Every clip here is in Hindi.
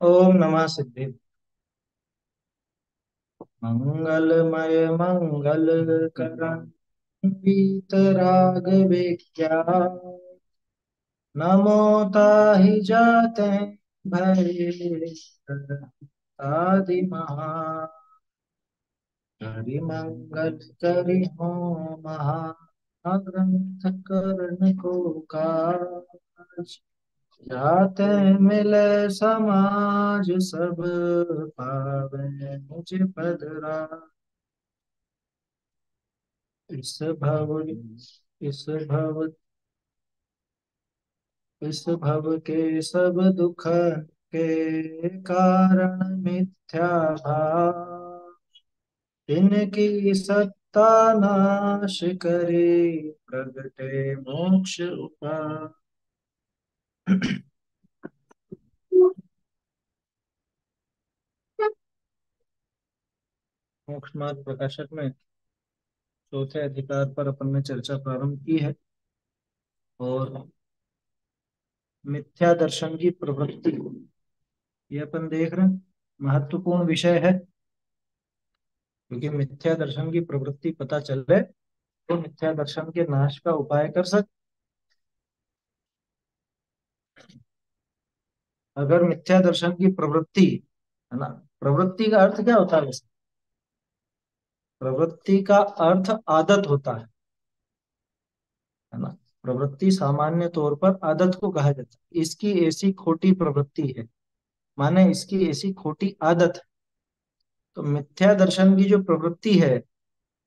ओम नमः सिद्धि। मंगलमय मंगल करण वीतराग विज्ञान। नमो ताहि जाते भये आदि महा। हरि मंगल करि हो महाग्रंथ करण को काज। जाते मिले समाज सब पावे मुझ पदरा। इस भव इस भव इस भव के सब दुख के कारण मिथ्या भाव। इनकी सत्ता नाश करे प्रगटे मोक्ष उपाय। मोक्ष मार्ग प्रकाशक में चौथे अधिकार पर अपन ने चर्चा प्रारंभ की है। और मिथ्या दर्शन की प्रवृत्ति ये अपन देख रहे हैं, महत्वपूर्ण विषय है। क्योंकि मिथ्या दर्शन की प्रवृत्ति पता चले तो मिथ्या दर्शन के नाश का उपाय कर सकते। अगर मिथ्या दर्शन की प्रवृत्ति है ना, प्रवृत्ति का अर्थ क्या होता है वैसे? प्रवृत्ति का अर्थ आदत होता है ना। प्रवृत्ति सामान्य तौर पर आदत को कहा जाता है। इसकी ऐसी खोटी प्रवृत्ति है, माने इसकी ऐसी खोटी आदत है। तो मिथ्या दर्शन की जो प्रवृत्ति है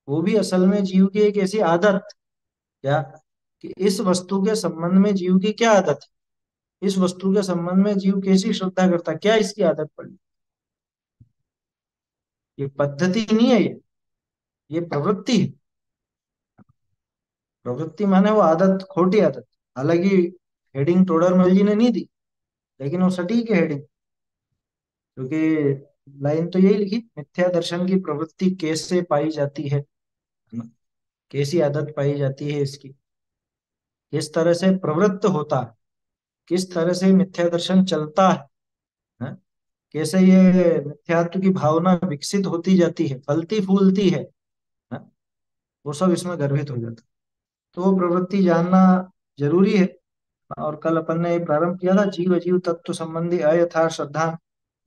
वो भी असल में जीव की एक ऐसी आदत, क्या कि इस वस्तु के संबंध में जीव की क्या आदत है, इस वस्तु के संबंध में जीव कैसी श्रद्धा करता है, क्या इसकी आदत पड़ी। ये पद्धति नहीं है, ये प्रवृत्ति है। प्रवृत्ति माने वो आदत, खोटी आदत। हालांकि हेडिंग टोडरमल जी ने नहीं दी, लेकिन वो सटीक है हेडिंग। क्योंकि लाइन तो यही लिखी, मिथ्या दर्शन की प्रवृत्ति कैसे पाई जाती है ना? कैसी आदत पाई जाती है इसकी, किस तरह से प्रवृत्त होता है, किस तरह से मिथ्या दर्शन चलता है ना? कैसे ये मिथ्यात्व की भावना विकसित होती जाती है, फलती फूलती है ना? वो सब इसमें गर्भित हो जाता है। तो वो प्रवृत्ति जानना जरूरी है। और कल अपन ने प्रारंभ किया था जीव अजीव तत्व संबंधी अयथार्थ श्रद्धा,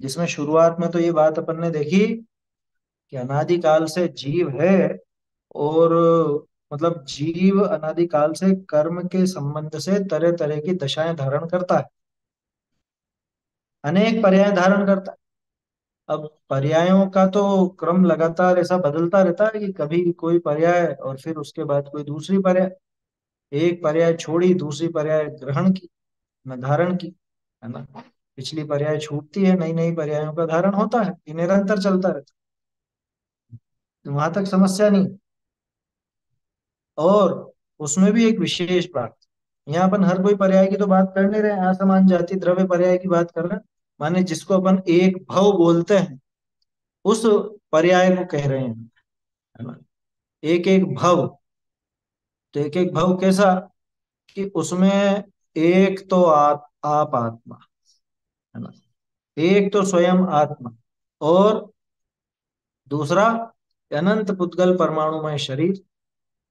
जिसमें शुरुआत में तो ये बात अपन ने देखी कि अनादिकाल से जीव है। और मतलब जीव अनादिकाल से कर्म के संबंध से तरह तरह की दशाएं धारण करता है, अनेक पर्याय धारण करता है। अब पर्यायों का तो क्रम लगातार ऐसा बदलता रहता है कि कभी कोई पर्याय और फिर उसके बाद कोई दूसरी पर्याय। एक पर्याय छोड़ी, दूसरी पर्याय ग्रहण की, न धारण की, है ना। पिछली पर्याय छूटती है, नई नई पर्यायों का धारण होता है, ये निरंतर चलता रहता है। वहां तक समस्या नहीं। और उसमें भी एक विशेष बात, यहाँ अपन हर कोई पर्याय की तो बात कर नहीं रहे, असमान जाति द्रव्य पर्याय की बात कर रहे हैं। माने जिसको अपन एक भव बोलते हैं, उस पर्याय को कह रहे हैं, है ना। एक एक भव, तो एक एक भव कैसा कि उसमें एक तो आप आत्मा, है ना, एक तो स्वयं आत्मा, और दूसरा अनंत पुद्गल परमाणुमय शरीर।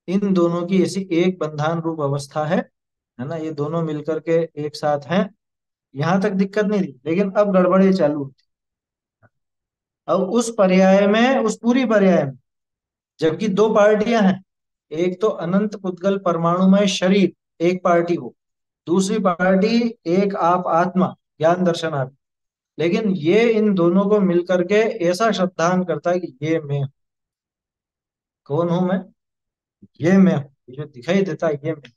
इन दोनों की ऐसी एक बंधान रूप अवस्था है ना। ये दोनों मिलकर के एक साथ हैं। यहां तक दिक्कत नहीं थी, लेकिन अब गड़बड़ी चालू होती। अब उस पर्याय में, उस पूरी पर्याय में, जबकि दो पार्टियां हैं, एक तो अनंत पुद्गल परमाणुमय शरीर, एक पार्टी हो, दूसरी पार्टी एक आप आत्मा, ज्ञान दर्शन आत्मा। लेकिन ये इन दोनों को मिलकर के ऐसा शब्दान करता है कि ये मैं हूं। कौन हूं मैं? ये मैं हूं, ये जो दिखाई देता है ये मैं।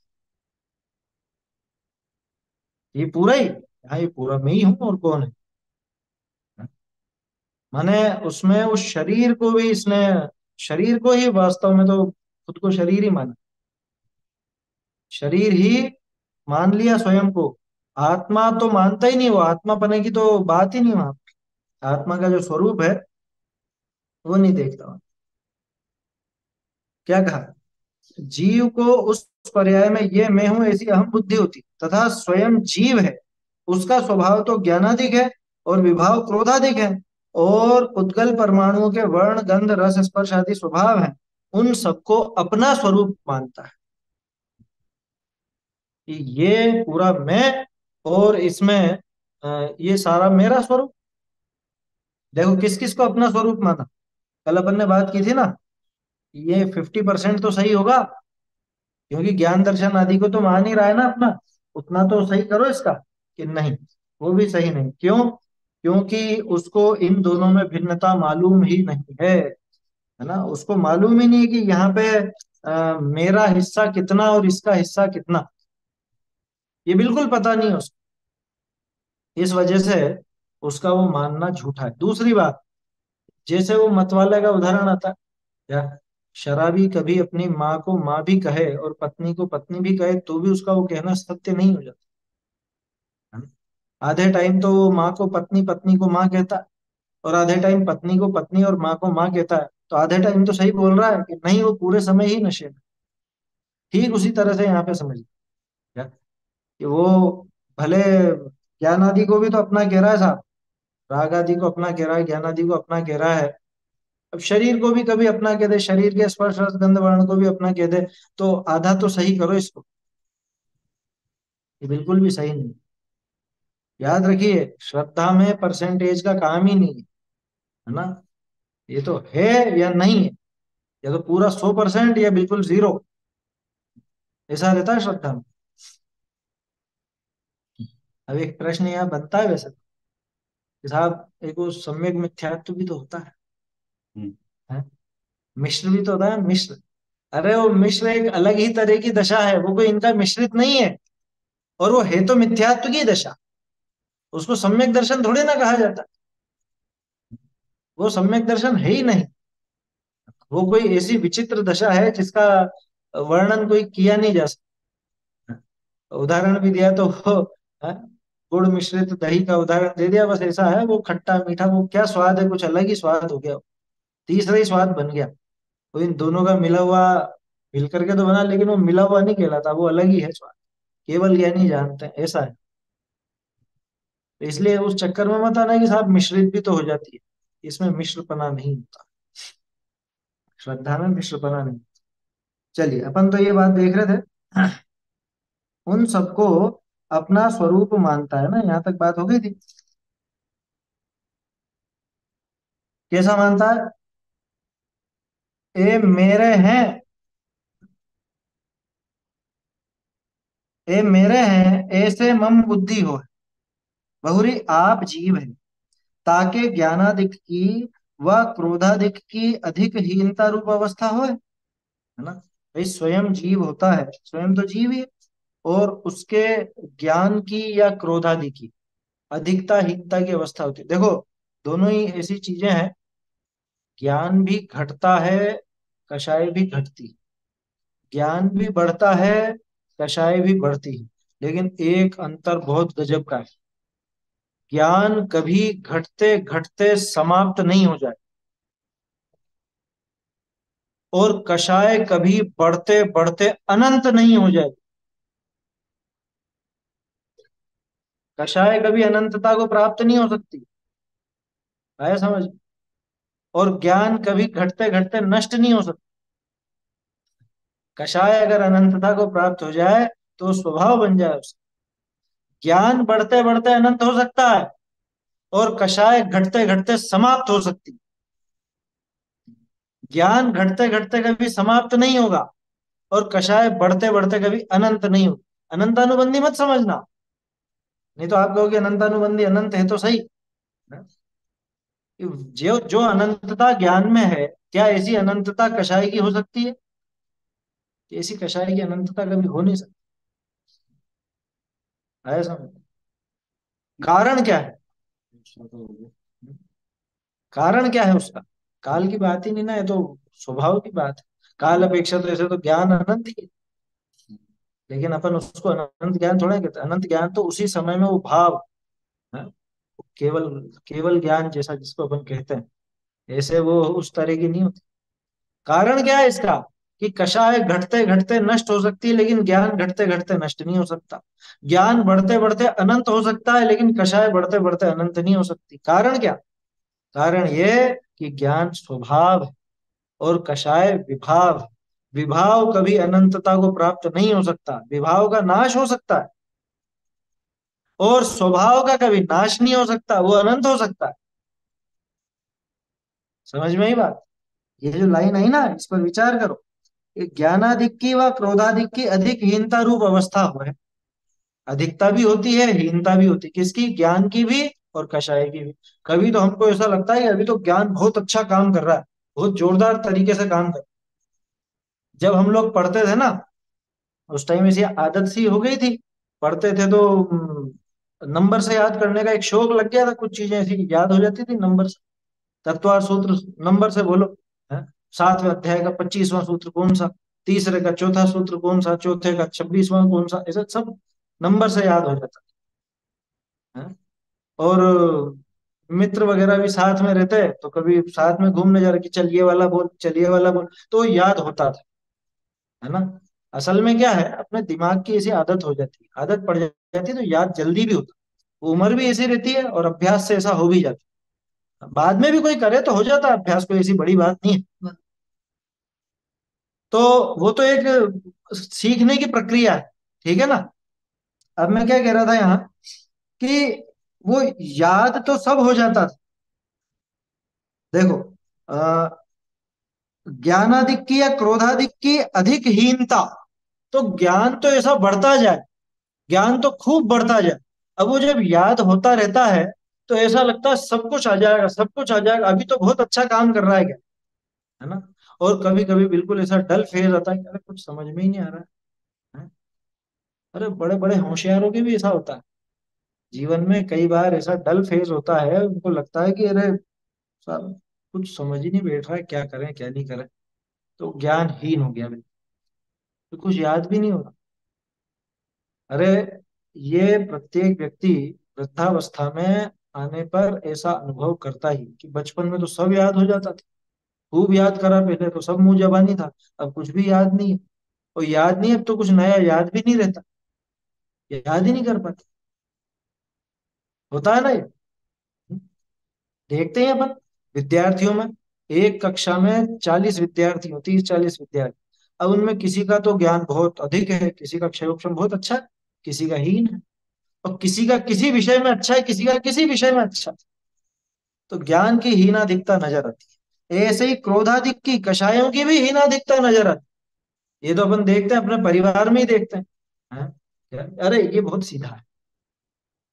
ये पूरा ही, हाँ ये पूरा मैं ही हूँ, और कौन है? माने उसमें उस शरीर को भी इसने, शरीर को ही वास्तव में तो खुद को शरीर ही माना, शरीर ही मान लिया स्वयं को। आत्मा तो मानता ही नहीं, वो आत्मा पने की तो बात ही नहीं वहां। आत्मा का जो स्वरूप है वो नहीं देखता वहां। क्या कहा? जीव को उस पर्याय में ये मैं हूं ऐसी अहम बुद्धि होती, तथा स्वयं जीव है, उसका स्वभाव तो ज्ञानाधिक है। और विभाव क्रोधादिक है, और उद्गल परमाणुओं के वर्ण गंध रस स्पर्श आदि स्वभाव है, उन सबको अपना स्वरूप मानता है कि ये पूरा मैं, और इसमें ये सारा मेरा स्वरूप। देखो किस किस को अपना स्वरूप माना, कल अपन ने बात की थी ना, ये 50% तो सही होगा, क्योंकि ज्ञान दर्शन आदि को तो मान ही रहा है ना अपना, उतना तो सही करो इसका कि नहीं, वो भी सही नहीं। क्यों? क्योंकि उसको इन दोनों में भिन्नता मालूम ही नहीं है ना, उसको मालूम ही नहीं है कि यहाँ पे मेरा हिस्सा कितना और इसका हिस्सा कितना, ये बिल्कुल पता नहीं है उसको। इस वजह से उसका वो मानना झूठा है। दूसरी बात, जैसे वो मतवाले का उदाहरण आता है, या शराबी कभी अपनी माँ को माँ भी कहे और पत्नी को पत्नी भी कहे तो भी उसका वो कहना सत्य नहीं हो जाता है ना? आधे टाइम तो वो माँ को पत्नी, पत्नी को माँ कहता है, और आधे टाइम पत्नी को पत्नी और माँ को माँ कहता है, तो आधे टाइम तो सही बोल रहा है कि नहीं, वो पूरे समय ही नशे में। ठीक उसी तरह से यहाँ पे समझिए क्या, कि वो भले ज्ञान आदि को भी तो अपना कह रहा है साहब, राग आदि को अपना कह रहा है, ज्ञान आदि को अपना कह रहा है, अब शरीर को भी कभी अपना कह दे, शरीर के स्पर्श रस गंध वर्ण को भी अपना कह दे, तो आधा तो सही करो इसको, ये बिल्कुल भी सही नहीं। याद रखिए, श्रद्धा में परसेंटेज का काम ही नहीं है ना, ये तो है या नहीं है, या तो पूरा 100% या बिल्कुल जीरो, ऐसा रहता है श्रद्धा में। अब एक प्रश्न यहाँ बनता है वैसे कि साहब एक वो सम्यक मिथ्यात्व भी तो होता है? मिश्र भी तो होता है, मिश्र। अरे वो मिश्र एक अलग ही तरह की दशा है, वो कोई इनका मिश्रित नहीं है, और वो है तो मिथ्यात्व की दशा, उसको सम्यक दर्शन थोड़ी ना कहा जाता, वो सम्यक दर्शन है ही नहीं। वो कोई ऐसी विचित्र दशा है जिसका वर्णन कोई किया नहीं जा सकता। उदाहरण भी दिया तो वो है, गुड़ मिश्रित दही का उदाहरण दे दिया, बस ऐसा है, वो खट्टा मीठा, वो क्या स्वाद है, कुछ अलग ही स्वाद हो गया, तीसरा ही स्वाद बन गया। वो इन दोनों का मिला हुआ, मिल करके तो बना, लेकिन वो मिला हुआ नहीं कहलाता, वो अलग ही है स्वाद, केवल ज्ञानी जानते हैं, ऐसा है। तो इसलिए उस चक्कर में मत आना कि साहब मिश्रित भी तो हो जाती है, इसमें मिश्रपना नहीं होता, श्रद्धा में मिश्रपना नहीं। चलिए, अपन तो ये बात देख रहे थे, उन सबको अपना स्वरूप मानता है ना, यहाँ तक बात हो गई थी। कैसा मानता है? ए मेरे हैं, ए मेरे हैं ऐसे मम बुद्धि हो, बहुरी आप जीव है, ताके ज्ञानादिक की व क्रोधादिक की अधिक हीनता रूप अवस्था हो, है ना? भाई स्वयं जीव होता है, स्वयं तो जीव ही है, और उसके ज्ञान की या क्रोधादि की अधिकता हीनता की अवस्था होती है। देखो दोनों ही ऐसी चीजें हैं, ज्ञान भी घटता है, कषाय भी घटती है, ज्ञान भी बढ़ता है, कषाय भी बढ़ती है, लेकिन एक अंतर बहुत गजब का है, ज्ञान कभी घटते घटते समाप्त नहीं हो जाए, और कषाय कभी बढ़ते बढ़ते अनंत नहीं हो जाए। कषाय कभी अनंतता को प्राप्त नहीं हो सकती, आया समझ? और ज्ञान कभी घटते घटते नष्ट नहीं हो सकता। कषाय अगर अनंतता को प्राप्त हो जाए तो स्वभाव बन जाए उसका। ज्ञान बढ़ते बढ़ते अनंत हो सकता है, और कषाय घटते घटते समाप्त हो सकती। ज्ञान घटते घटते कभी समाप्त नहीं होगा, और कषाय बढ़ते बढ़ते कभी अनंत नहीं होगा। अनंतानुबंधी मत समझना, नहीं तो आप कहोगे अनंतानुबंधी अनंत है तो सही, जो जो अनंतता ज्ञान में है, क्या ऐसी अनंतता कषाय की हो सकती है? ऐसी कषाय की अनंतता कभी हो नहीं सकती, आया समझ? कारण क्या है? कारण क्या है उसका? काल की बात ही नहीं ना, ये तो स्वभाव की बात है। काल अपेक्षा तो ऐसे तो ज्ञान अनंत ही है, लेकिन अपन उसको अनंत ज्ञान थोड़ा कहते हैं। अनंत ज्ञान तो उसी समय में वो भाव है, केवल केवल ज्ञान जैसा जिसको अपन कहते हैं, ऐसे वो उस तरह की नहीं होती। कारण क्या है इसका? कि कषाय घटते घटते नष्ट हो सकती है, लेकिन ज्ञान घटते घटते नष्ट नहीं हो सकता। ज्ञान बढ़ते बढ़ते अनंत हो सकता है, लेकिन कषाय बढ़ते बढ़ते अनंत नहीं हो सकती। कारण क्या? कारण ये कि ज्ञान स्वभाव है और कषाय विभाव है। विभाव कभी अनंतता को प्राप्त नहीं हो सकता, विभाव का नाश हो सकता है, और स्वभाव का कभी नाश नहीं हो सकता, वो अनंत हो सकता है। समझ में ही बात? ये जो लाइन आई ना, इस पर विचार करो कि ज्ञानाधिक की व क्रोधाधिक की अधिक हीनता रूप अवस्था हो है। अधिकता भी होती है, हीनता भी होती है, किसकी? ज्ञान की भी और कषाय की भी। कभी तो हमको ऐसा लगता है कि अभी तो ज्ञान बहुत अच्छा काम कर रहा है, बहुत जोरदार तरीके से काम कर रहा है। जब हम लोग पढ़ते थे ना, उस टाइम ऐसी आदत सी हो गई थी, पढ़ते थे तो नंबर से याद करने का एक शौक लग गया था, कुछ चीजें ऐसी याद हो जाती थी नंबर से। तत्वार सूत्र नंबर से बोलो, है? 7वें अध्याय का 25वां सूत्र कौन सा, तीसरे का चौथा सूत्र कौन सा, चौथे का 26वां कौन सा, ऐसा सब नंबर से याद हो जाता है। और मित्र वगैरह भी साथ में रहते हैं, तो कभी साथ में घूमने जा रहे कि चल ये वाला बोल, चल ये वाला बोल, तो याद होता था, है ना। असल में क्या है, अपने दिमाग की ऐसी आदत हो जाती है, आदत पड़ जाती है तो याद जल्दी भी होता है। उम्र भी ऐसी रहती है और अभ्यास से ऐसा हो भी जाता है। बाद में भी कोई करे तो हो जाता है अभ्यास, कोई ऐसी बड़ी बात नहीं है। तो वो तो एक सीखने की प्रक्रिया है, ठीक है ना। अब मैं क्या कह रहा था यहाँ कि वो याद तो सब हो जाता था। देखो, ज्ञानाधिक की या क्रोधाधिक की अधिक हीनता, तो ज्ञान तो ऐसा बढ़ता जाए, ज्ञान तो खूब बढ़ता जाए। अब वो जब याद होता रहता है तो ऐसा लगता है सब कुछ आ जाएगा, सब कुछ आ जाएगा, अभी तो बहुत अच्छा काम कर रहा है क्या, है ना। और कभी कभी बिल्कुल ऐसा डल फेज आता है कि अरे कुछ समझ में ही नहीं आ रहा है। अरे बड़े बड़े होशियारों के भी ऐसा होता है, जीवन में कई बार ऐसा डल फेज होता है, उनको लगता है कि अरे साहब कुछ समझ ही नहीं बैठ रहा है, क्या करें क्या नहीं करें, तो ज्ञानहीन हो गया बिल्कुल, तो कुछ याद भी नहीं हो रहा। अरे ये प्रत्येक व्यक्ति वृद्धावस्था में आने पर ऐसा अनुभव करता ही कि बचपन में तो सब याद हो जाता था, खूब याद करा, पहले तो सब मुंह जबानी था, अब कुछ भी याद नहीं है। और याद नहीं, अब तो कुछ नया याद भी नहीं रहता, याद ही नहीं कर पाते। होता है ना ये। देखते हैं अपन विद्यार्थियों में, एक कक्षा में 40 विद्यार्थी हो, 30-40 विद्यार्थी। अब उनमें किसी का तो ज्ञान बहुत अधिक है, किसी का क्षयोक्षम बहुत अच्छा है, किसी का हीन है, और किसी का किसी विषय में अच्छा है, किसी का किसी विषय में अच्छा है। तो ज्ञान की हीनाधिकता नजर आती है। ऐसे ही क्रोधाधिक की, कषायों की भी हीनाधिकता नजर आती है। ये तो अपन देखते हैं, अपने परिवार में ही देखते हैं। हाँ? अरे ये बहुत सीधा है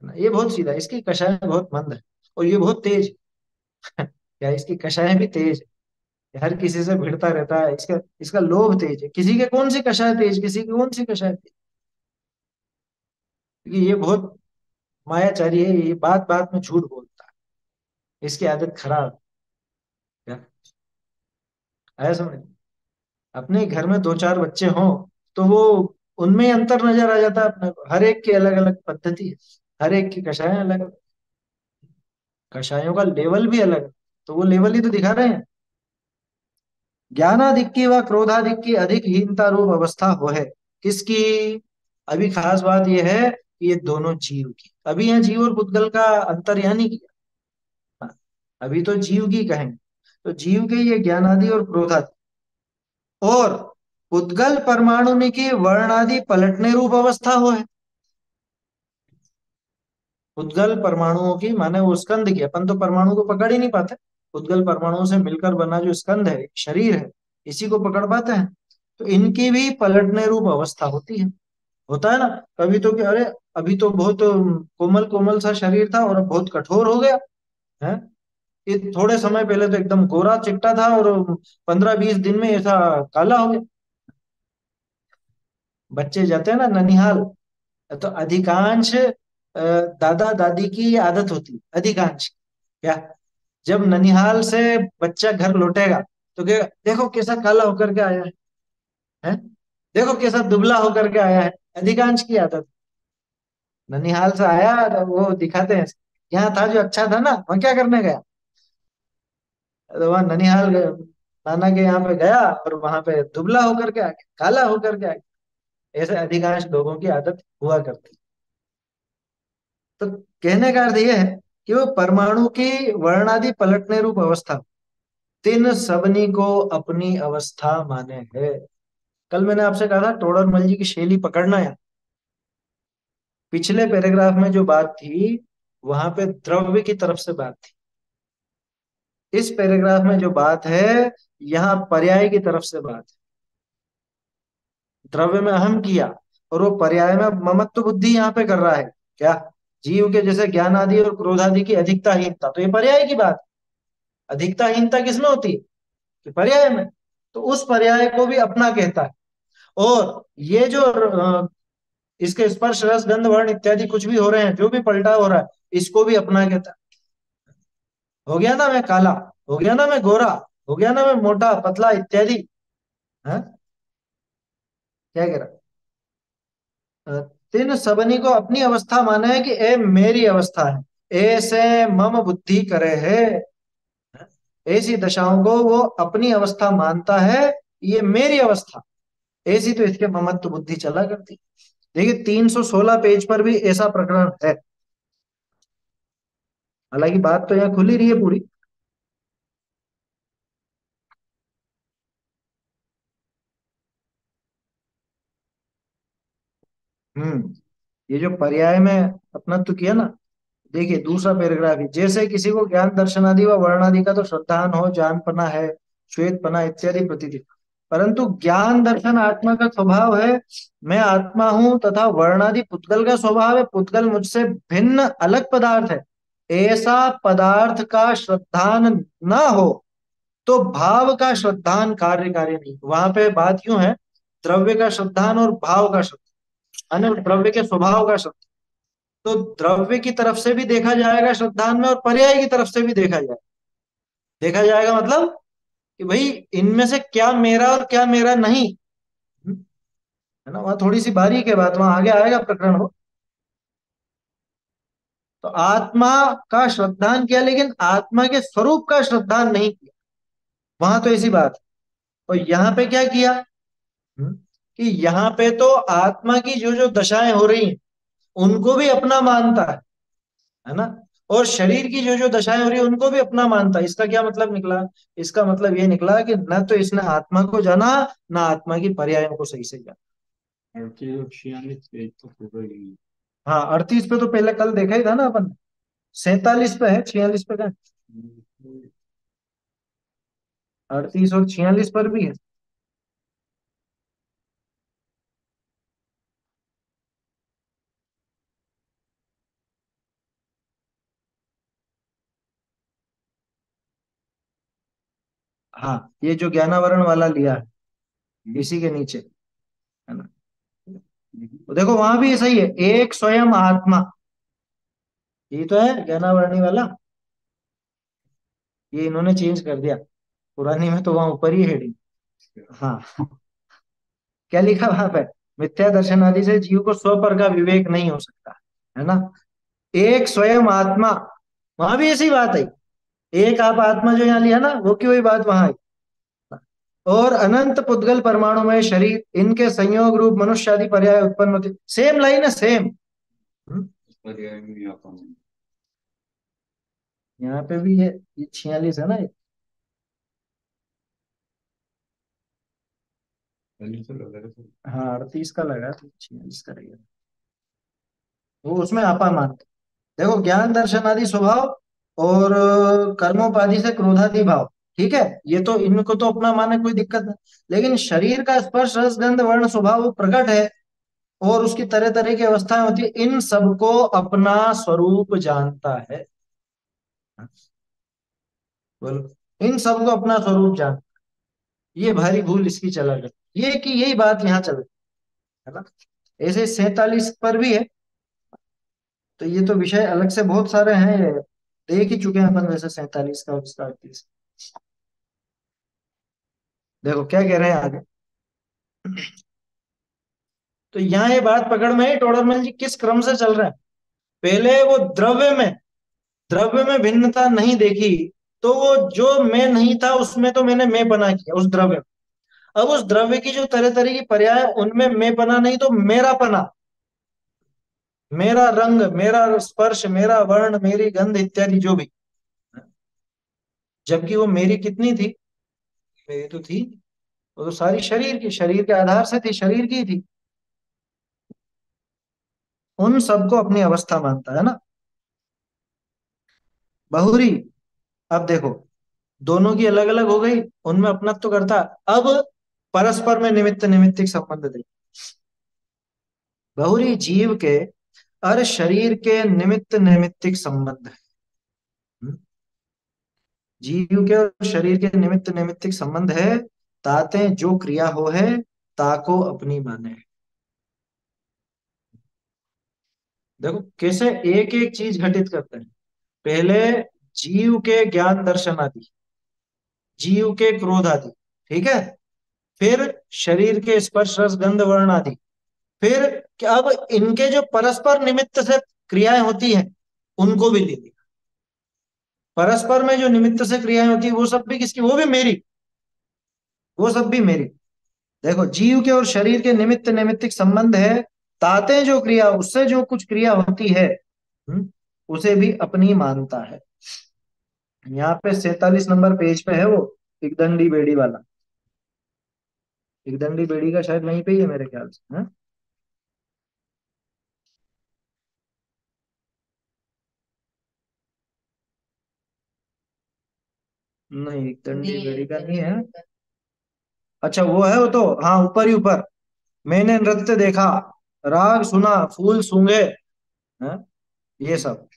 ना, ये बहुत सीधा है, इसकी कषाय बहुत मंद है, और ये बहुत तेज है। क्या इसकी कषाय भी तेज है, हर किसी से भिड़ता रहता है, इसका इसका लोभ तेज है। किसी के कौन सी कषाय तेज, किसी की कौन सी कषाय तेज, क्योंकि ये बहुत मायाचारी है, ये बात बात में झूठ बोलता है, इसकी आदत खराब है। आया समझ? अपने घर में 2-4 बच्चे हों तो वो, उनमें ही अंतर नजर आ जाता है अपने को। हर एक की अलग अलग पद्धति है, हर एक की कषाय अलग अलग, कषायों का लेवल भी अलग है, तो वो लेवल ही तो दिखा रहे हैं। ज्ञानाधिक की व क्रोधाधिक की अधिक हीनता रूप अवस्था हो है, किसकी? अभी खास बात यह है कि ये दोनों जीव की, अभी यहाँ जीव और पुद्गल का अंतर यहाँ नहीं किया। हाँ, अभी तो जीव की कहेंगे, तो जीव के ये ज्ञानादि और क्रोधादि, और उद्गल परमाणु में की वर्णादि पलटने रूप अवस्था हो है। उद्गल परमाणुओं की माने वो स्कंद की, अपन तो परमाणु को पकड़ ही नहीं पाते, उद्गल परमाणुओं से मिलकर बना जो स्कंद है, शरीर है, इसी को पकड़ पाते हैं। तो इनकी भी पलटने रूप अवस्था होती है। होता है ना कभी तो कि अरे अभी तो बहुत कोमल कोमल सा शरीर था और अब बहुत कठोर हो गया है। ये थोड़े समय पहले तो एकदम गोरा चिट्टा था और 15-20 दिन में ऐसा काला हो गया। बच्चे जाते हैं ना ननिहाल, तो अधिकांश दादा दादी की ये आदत होती है, अधिकांश। क्या? जब ननिहाल से बच्चा घर लौटेगा तो क्या, देखो कैसा काला होकर के आया है? देखो कैसा दुबला होकर के आया है। अधिकांश की आदत, ननिहाल से आया तो वो दिखाते हैं, यहाँ था जो अच्छा था ना, वहाँ क्या करने गया? तो वहाँ ननिहाल फलाना के यहाँ पे गया और वहां पे दुबला होकर के आ गया, काला होकर के आ गया। ऐसे अधिकांश लोगों की आदत हुआ करती। तो कहने का अर्थ यह है कि वो परमाणु की वर्णादि पलटने रूप अवस्था तीन सबनी को अपनी अवस्था माने है। कल मैंने आपसे कहा था टोडरमल जी की शैली पकड़ना है। पिछले पैराग्राफ में जो बात थी वहां पे द्रव्य की तरफ से बात थी। इस पैराग्राफ में जो बात है यहाँ पर्याय की तरफ से बात है। द्रव्य में अहम किया और वो पर्याय में ममत्व बुद्धि यहाँ पे कर रहा है। क्या? जीव के जैसे ज्ञान आदि और क्रोध आदि की अधिकताहीनता, तो ये पर्याय की बात है। अधिकताहीनता किसमें होती है? कि पर्याय में। तो उस पर्याय को भी अपना कहता है। और ये जो इसके स्पर्श रस गंध वर्ण इत्यादि कुछ भी हो रहे हैं, जो भी पलटा हो रहा है, इसको भी अपना कहता है। हो गया ना मैं काला, हो गया ना मैं गोरा, हो गया ना मैं मोटा पतला इत्यादि। हाँ, क्या कह रहा? तीन सबनी को अपनी अवस्था माना है कि ए मेरी अवस्था है, ऐसे मम बुद्धि करे है। ऐसी दशाओं को वो अपनी अवस्था मानता है, ये मेरी अवस्था। ऐसी तो इसके ममत्व बुद्धि चला करती। देखिए 316 पेज पर भी ऐसा प्रकरण है। हालांकि बात तो यहाँ खुली रही है पूरी। ये जो पर्याय में अपनत्व किया ना, देखिए दूसरा पैराग्राफ ही, जैसे किसी को ज्ञान दर्शन आदि व वर्ण आदि का तो श्रद्धान हो, जानपना है, श्वेतपना इत्यादि प्रतीति, परंतु ज्ञान दर्शन आत्मा का स्वभाव है। मैं आत्मा हूं तथा वर्णादि पुद्गल का स्वभाव है, पुद्गल मुझसे भिन्न अलग पदार्थ है, ऐसा पदार्थ का श्रद्धान न हो तो भाव का श्रद्धान कार्य नहीं। वहां पे बात यूं है, द्रव्य का श्रद्धान और भाव का श्रद्धान, यानी द्रव्य के स्वभाव का श्रद्धान। तो द्रव्य की तरफ से भी देखा जाएगा श्रद्धान में और पर्याय की तरफ से भी देखा जाएगा। देखा जाएगा मतलब कि भाई इनमें से क्या मेरा और क्या मेरा नहीं। है ना, वहां थोड़ी सी बारीक है बात, वहां आगे आएगा प्रकरण हो। तो आत्मा का श्रद्धान किया लेकिन आत्मा के स्वरूप का श्रद्धान नहीं किया। वहां तो ऐसी बात है। और यहाँ पे क्या किया? कि यहाँ पे तो आत्मा की जो जो दशाएं हो रही हैं उनको भी अपना मानता है ना। और शरीर की जो जो दशाएं हो रही है उनको भी अपना मानता है। इसका क्या मतलब निकला? इसका मतलब ये निकला कि न तो इसने आत्मा को जाना, ना आत्मा की पर्यायों को सही से जाना। 38 पेज तो पूरा ही। हाँ 38 पे तो पहले कल देखा ही था ना अपन। 47 पे है, 46 पे का? 38 और 46 पर भी है। हाँ ये जो ज्ञानावरण वाला लिया है इसी के नीचे, है ना। तो देखो वहां भी सही है, एक स्वयं आत्मा। ये तो है ज्ञानावरणी वाला। ये इन्होंने चेंज कर दिया, पुरानी में तो वहां ऊपर ही हेडिंग। हाँ, क्या लिखा वहां पे? मिथ्या दर्शन आदि से जीव को स्व पर का विवेक नहीं हो सकता, है ना। एक स्वयं आत्मा, वहां भी ऐसी बात है। एक आप आत्मा जो यहाँ लिया ना, वो की वही बात वहां आई। और अनंत पुद्गल परमाणुमय शरीर, इनके संयोग रूप मनुष्य आदि पर्याय उत्पन्न होते। सेम लाइन है, सेम। पर्याय में आता हूँ। यहाँ पे भी ये 46 है ना ये। पहले से लग रहा था। हाँ 38 का लगा तो 46 का रहेगा। वो उसमें आपा मानते। देखो ज्ञान दर्शन आदि स्वभाव और कर्मोपाधि से क्रोधादि भाव, ठीक है, ये तो इनको तो अपना माने कोई दिक्कत नहीं। लेकिन शरीर का स्पर्श रस गंध वर्ण स्वभाव वो प्रकट है और उसकी तरह तरह की अवस्थाएं होती है, इन सबको अपना स्वरूप जानता है। बोलो, इन सबको अपना स्वरूप जान, ये भारी भूल इसकी चला गई। ये कि यही बात यहाँ चल रही है ना। ऐसे 47 पर भी है। तो ये तो विषय अलग से बहुत सारे हैं, ये देख ही चुके हैं अपन वैसे 47 का और इसका 38। देखो क्या कह रहे हैं आगे। तो यहाँ ये बात पकड़ में है टोडरमल जी किस क्रम से चल रहे हैं। पहले वो द्रव्य में भिन्नता नहीं देखी, तो वो जो मैं नहीं था उसमें तो मैंने मैं बना किया उस द्रव्य में। अब उस द्रव्य की जो तरह तरह की पर्याय है, उनमें मैं बना नहीं तो मेरा पना, मेरा रंग, मेरा स्पर्श, मेरा वर्ण, मेरी गंध इत्यादि जो भी। जबकि वो मेरी कितनी थी, मेरी तो थी, वो तो सारी शरीर की, शरीर के आधार से थी, शरीर की थी। उन सबको अपनी अवस्था मानता है ना। बहुरी, अब देखो, दोनों की अलग अलग हो गई, उनमें अपनत्व तो करता। अब परस्पर में निमित्त निमित्तिक संबंध दे। बहुरी जीव के और शरीर के निमित्त निमित्तिक संबंध है। हम्म? जीव के और शरीर के निमित्त निमित्तिक संबंध है। ताते जो क्रिया हो है, ताको अपनी माने। देखो कैसे एक एक चीज घटित करते हैं। पहले जीव के ज्ञान दर्शन आदि, जीव के क्रोध आदि, ठीक है। फिर शरीर के स्पर्श रस गंध वर्ण आदि। फिर अब इनके जो परस्पर निमित्त से क्रियाएं होती हैं, उनको भी ले लिया। परस्पर में जो निमित्त से क्रियाएं होती है वो सब भी किसकी, वो भी मेरी, वो सब भी मेरी। देखो जीव के और शरीर के निमित्त निमित्तिक संबंध है। ताते जो क्रिया, उससे जो कुछ क्रिया होती है, उसे भी अपनी मानता है। यहाँ पे 47 नंबर पेज पे है वो, इकदंडी बेड़ी वाला। इकदंडी बेड़ी का शायद वहीं पे ही है मेरे ख्याल से, हाँ? नहीं, इकदंडी बेड़ी का नहीं है। अच्छा वो है, वो तो हाँ ऊपर ही ऊपर। मैंने नृत्य देखा, राग सुना, फूल सूंघे, हाँ? ये सब।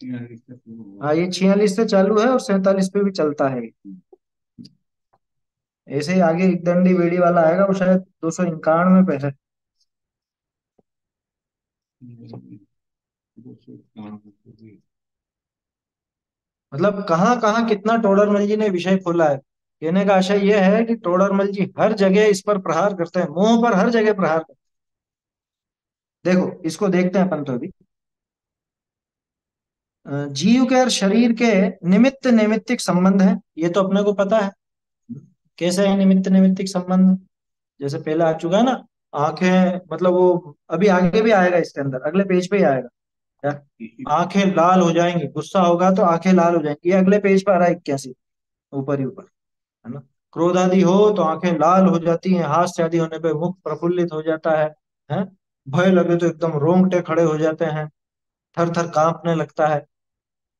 हाँ ये 46 से चालू है और 47 पे भी चलता है। ऐसे ही आगे एक दंडी बेड़ी वाला आएगा, वो शायद 291 पे है। मतलब कहाँ कहाँ कितना टोडरमल जी ने विषय खोला है। कहने का आशय यह है कि टोडरमल जी हर जगह इस पर प्रहार करते हैं, मोह पर हर जगह प्रहार करते हैं। देखो इसको देखते हैं अपन तो अभी। जीव के और शरीर के निमित्त नैमित्तिक संबंध है, ये तो अपने को पता है। कैसे है निमित्त नैमित्तिक संबंध? जैसे पहले आ चुका है ना, आंखें, मतलब वो अभी आगे भी आएगा, इसके अंदर अगले पेज पे ही आएगा। क्या? आंखें लाल हो जाएंगी, गुस्सा होगा तो आंखें लाल हो जाएंगी, ये अगले पेज पे आ रहा है 81, ऊपर ही ऊपर, है ना। क्रोध आदि हो तो आंखें लाल हो जाती हैं, हास्य आदि होने पे मुख प्रफुल्लित हो जाता है। भय लगे तो एकदम रोंगटे खड़े हो जाते हैं, थर थर कांपने लगता है।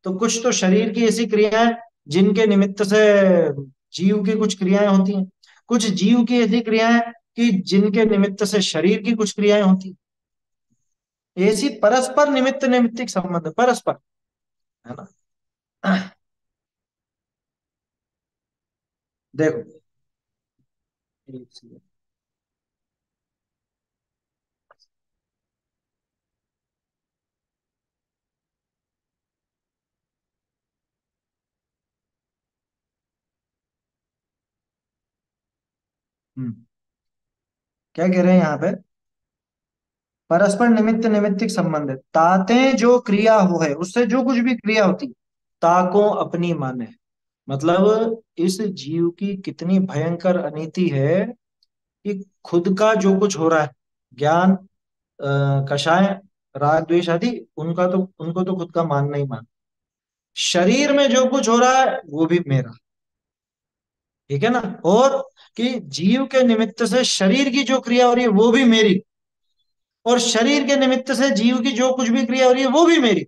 तो कुछ तो शरीर की ऐसी क्रियाएं जिनके निमित्त से जीव की कुछ क्रियाएं होती हैं। कुछ जीव की ऐसी क्रियाएं कि जिनके निमित्त से शरीर की कुछ क्रियाएं होती हैं। ऐसी परस्पर निमित्त निमित्तिक संबंध, परस्पर, है ना। देखो एक सेकंड। हम्म, क्या कह रहे हैं यहाँ पे? परस्पर निमित्त निमित्तिक संबंध है। ताते जो क्रिया हो है, उससे जो कुछ भी क्रिया होती, ताको अपनी माने। मतलब इस जीव की कितनी भयंकर अनीति है कि खुद का जो कुछ हो रहा है, ज्ञान, कषाय, राग द्वेष आदि, उनका तो, उनको तो खुद का मानना ही मान। शरीर में जो कुछ हो रहा है वो भी मेरा, ठीक है ना। और कि जीव के निमित्त से शरीर की जो क्रिया हो रही है वो भी मेरी, और शरीर के निमित्त से जीव की जो कुछ भी क्रिया हो रही है वो भी मेरी।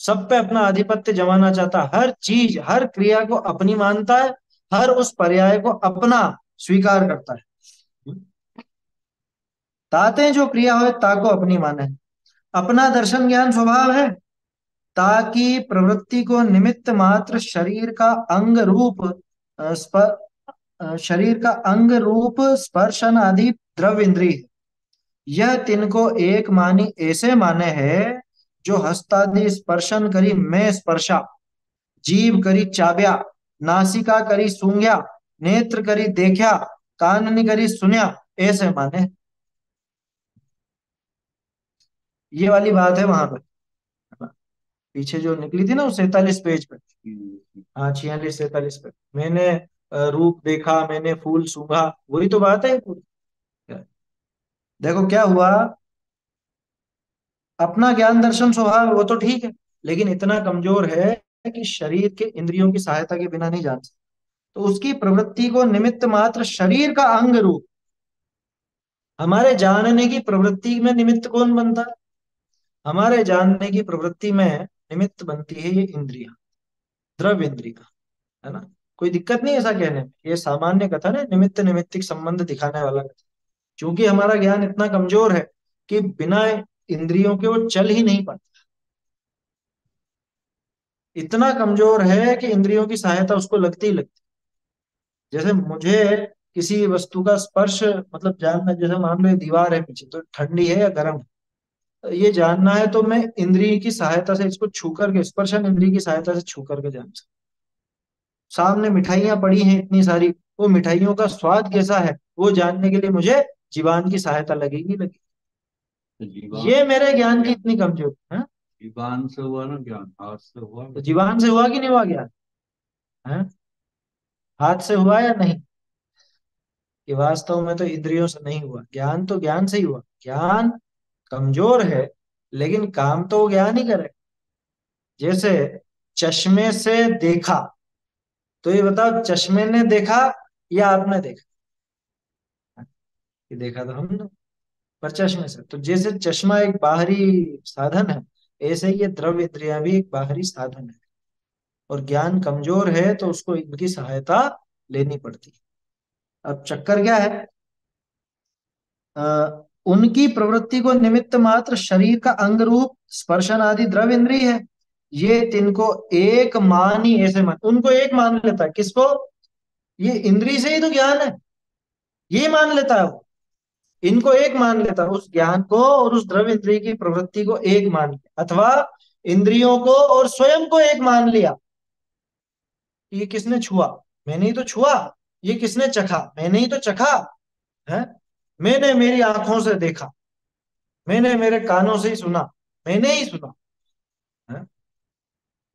सब पे अपना आधिपत्य जमाना चाहता है, हर चीज हर क्रिया को अपनी मानता है, हर उस पर्याय को अपना स्वीकार करता है। ताते जो क्रिया हो ताको अपनी माने। अपना दर्शन ज्ञान स्वभाव है, ताकि प्रवृत्ति को निमित्त मात्र शरीर का अंग रूप, शरीर का अंग रूप स्पर्शन आदि द्रव्य इंद्रिय, यह तिनको एक मानी ऐसे माने है। जो हस्तादि स्पर्शन करी मैं स्पर्शा, जीव करी चाब्या, नासिका करी सूंघ्या, नेत्र करी देखा, काननी करी सुन्या, ऐसे माने। ये वाली बात है वहां पर। पीछे जो निकली थी ना वो 47 पेज पे। हम्म। हाँ 46 47 पे। मैंने रूप देखा, मैंने फूल सूंघा, वही तो बात है पूरी। देखो क्या हुआ, अपना ज्ञान दर्शन स्वभाव वो तो ठीक है, लेकिन इतना कमजोर है कि शरीर के इंद्रियों की सहायता के बिना नहीं जान सकता। तो उसकी प्रवृत्ति को निमित्त मात्र शरीर का अंग रूप, हमारे जानने की प्रवृत्ति में निमित्त कौन बनता है? हमारे जानने की प्रवृत्ति में निमित्त बनती है ये इंद्रिया, द्रव्य इंद्रिया, है ना। कोई दिक्कत नहीं ऐसा कहने में, ये सामान्य कथन है, निमित्त निमित्तिक संबंध दिखाने वाला कथन। क्योंकि हमारा ज्ञान इतना कमजोर है कि बिना इंद्रियों के वो चल ही नहीं पाता, इतना कमजोर है कि इंद्रियों की सहायता उसको लगती ही लगती। जैसे मुझे किसी वस्तु का स्पर्श मतलब जानना, जैसे मान लो ये दीवार है पीछे, तो ठंडी है या गर्म है, तो ये जानना है तो मैं इंद्रिय की सहायता से इसको छू करके, स्पर्शन इंद्रिय की सहायता से छू करके जान सकता। सामने मिठाइयां पड़ी हैं इतनी सारी, वो मिठाइयों का स्वाद कैसा है वो जानने के लिए मुझे जीवान की सहायता लगेगी लगेगी। तो जीवान, ये मेरे ज्ञान की इतनी कमजोरी है। जीवान से हुआ ना ज्ञान, हाथ से हुआ तो ना। जीवान से हुआ कि नहीं हुआ ज्ञान? है, हाथ से हुआ या नहीं? कि वास्तव में तो इंद्रियों से नहीं हुआ ज्ञान, तो ज्ञान से ही हुआ। ज्ञान कमजोर है लेकिन काम तो वो ज्ञान ही करे। जैसे चश्मे से देखा, तो ये बताओ चश्मे ने देखा या आपने देखा? कि देखा तो हमने, पर चश्मे से। तो जैसे चश्मा एक बाहरी साधन है, ऐसे ही ये द्रव्य इंद्रियां भी एक बाहरी साधन है। और ज्ञान कमजोर है तो उसको इनकी सहायता लेनी पड़ती है। अब चक्कर क्या है, उनकी प्रवृत्ति को निमित्त मात्र शरीर का अंग रूप स्पर्शन आदि द्रव्य इंद्रिय है, ये तिनको एक मान ही ऐसे मान, उनको एक मान लेता है। किसको? ये इंद्रिय से ही तो ज्ञान है, ये मान लेता है वो। इनको एक मान लेता है, उस ज्ञान को और उस द्रव्य इंद्रिय की प्रवृत्ति को एक मान लिया, अथवा इंद्रियों को और स्वयं को एक मान लिया। ये किसने छुआ? मैंने ही तो छुआ। ये किसने चखा? मैंने ही तो चखा। है, मैंने मेरी आंखों से देखा, मैंने मेरे कानों से ही सुना, मैंने ही सुना। है?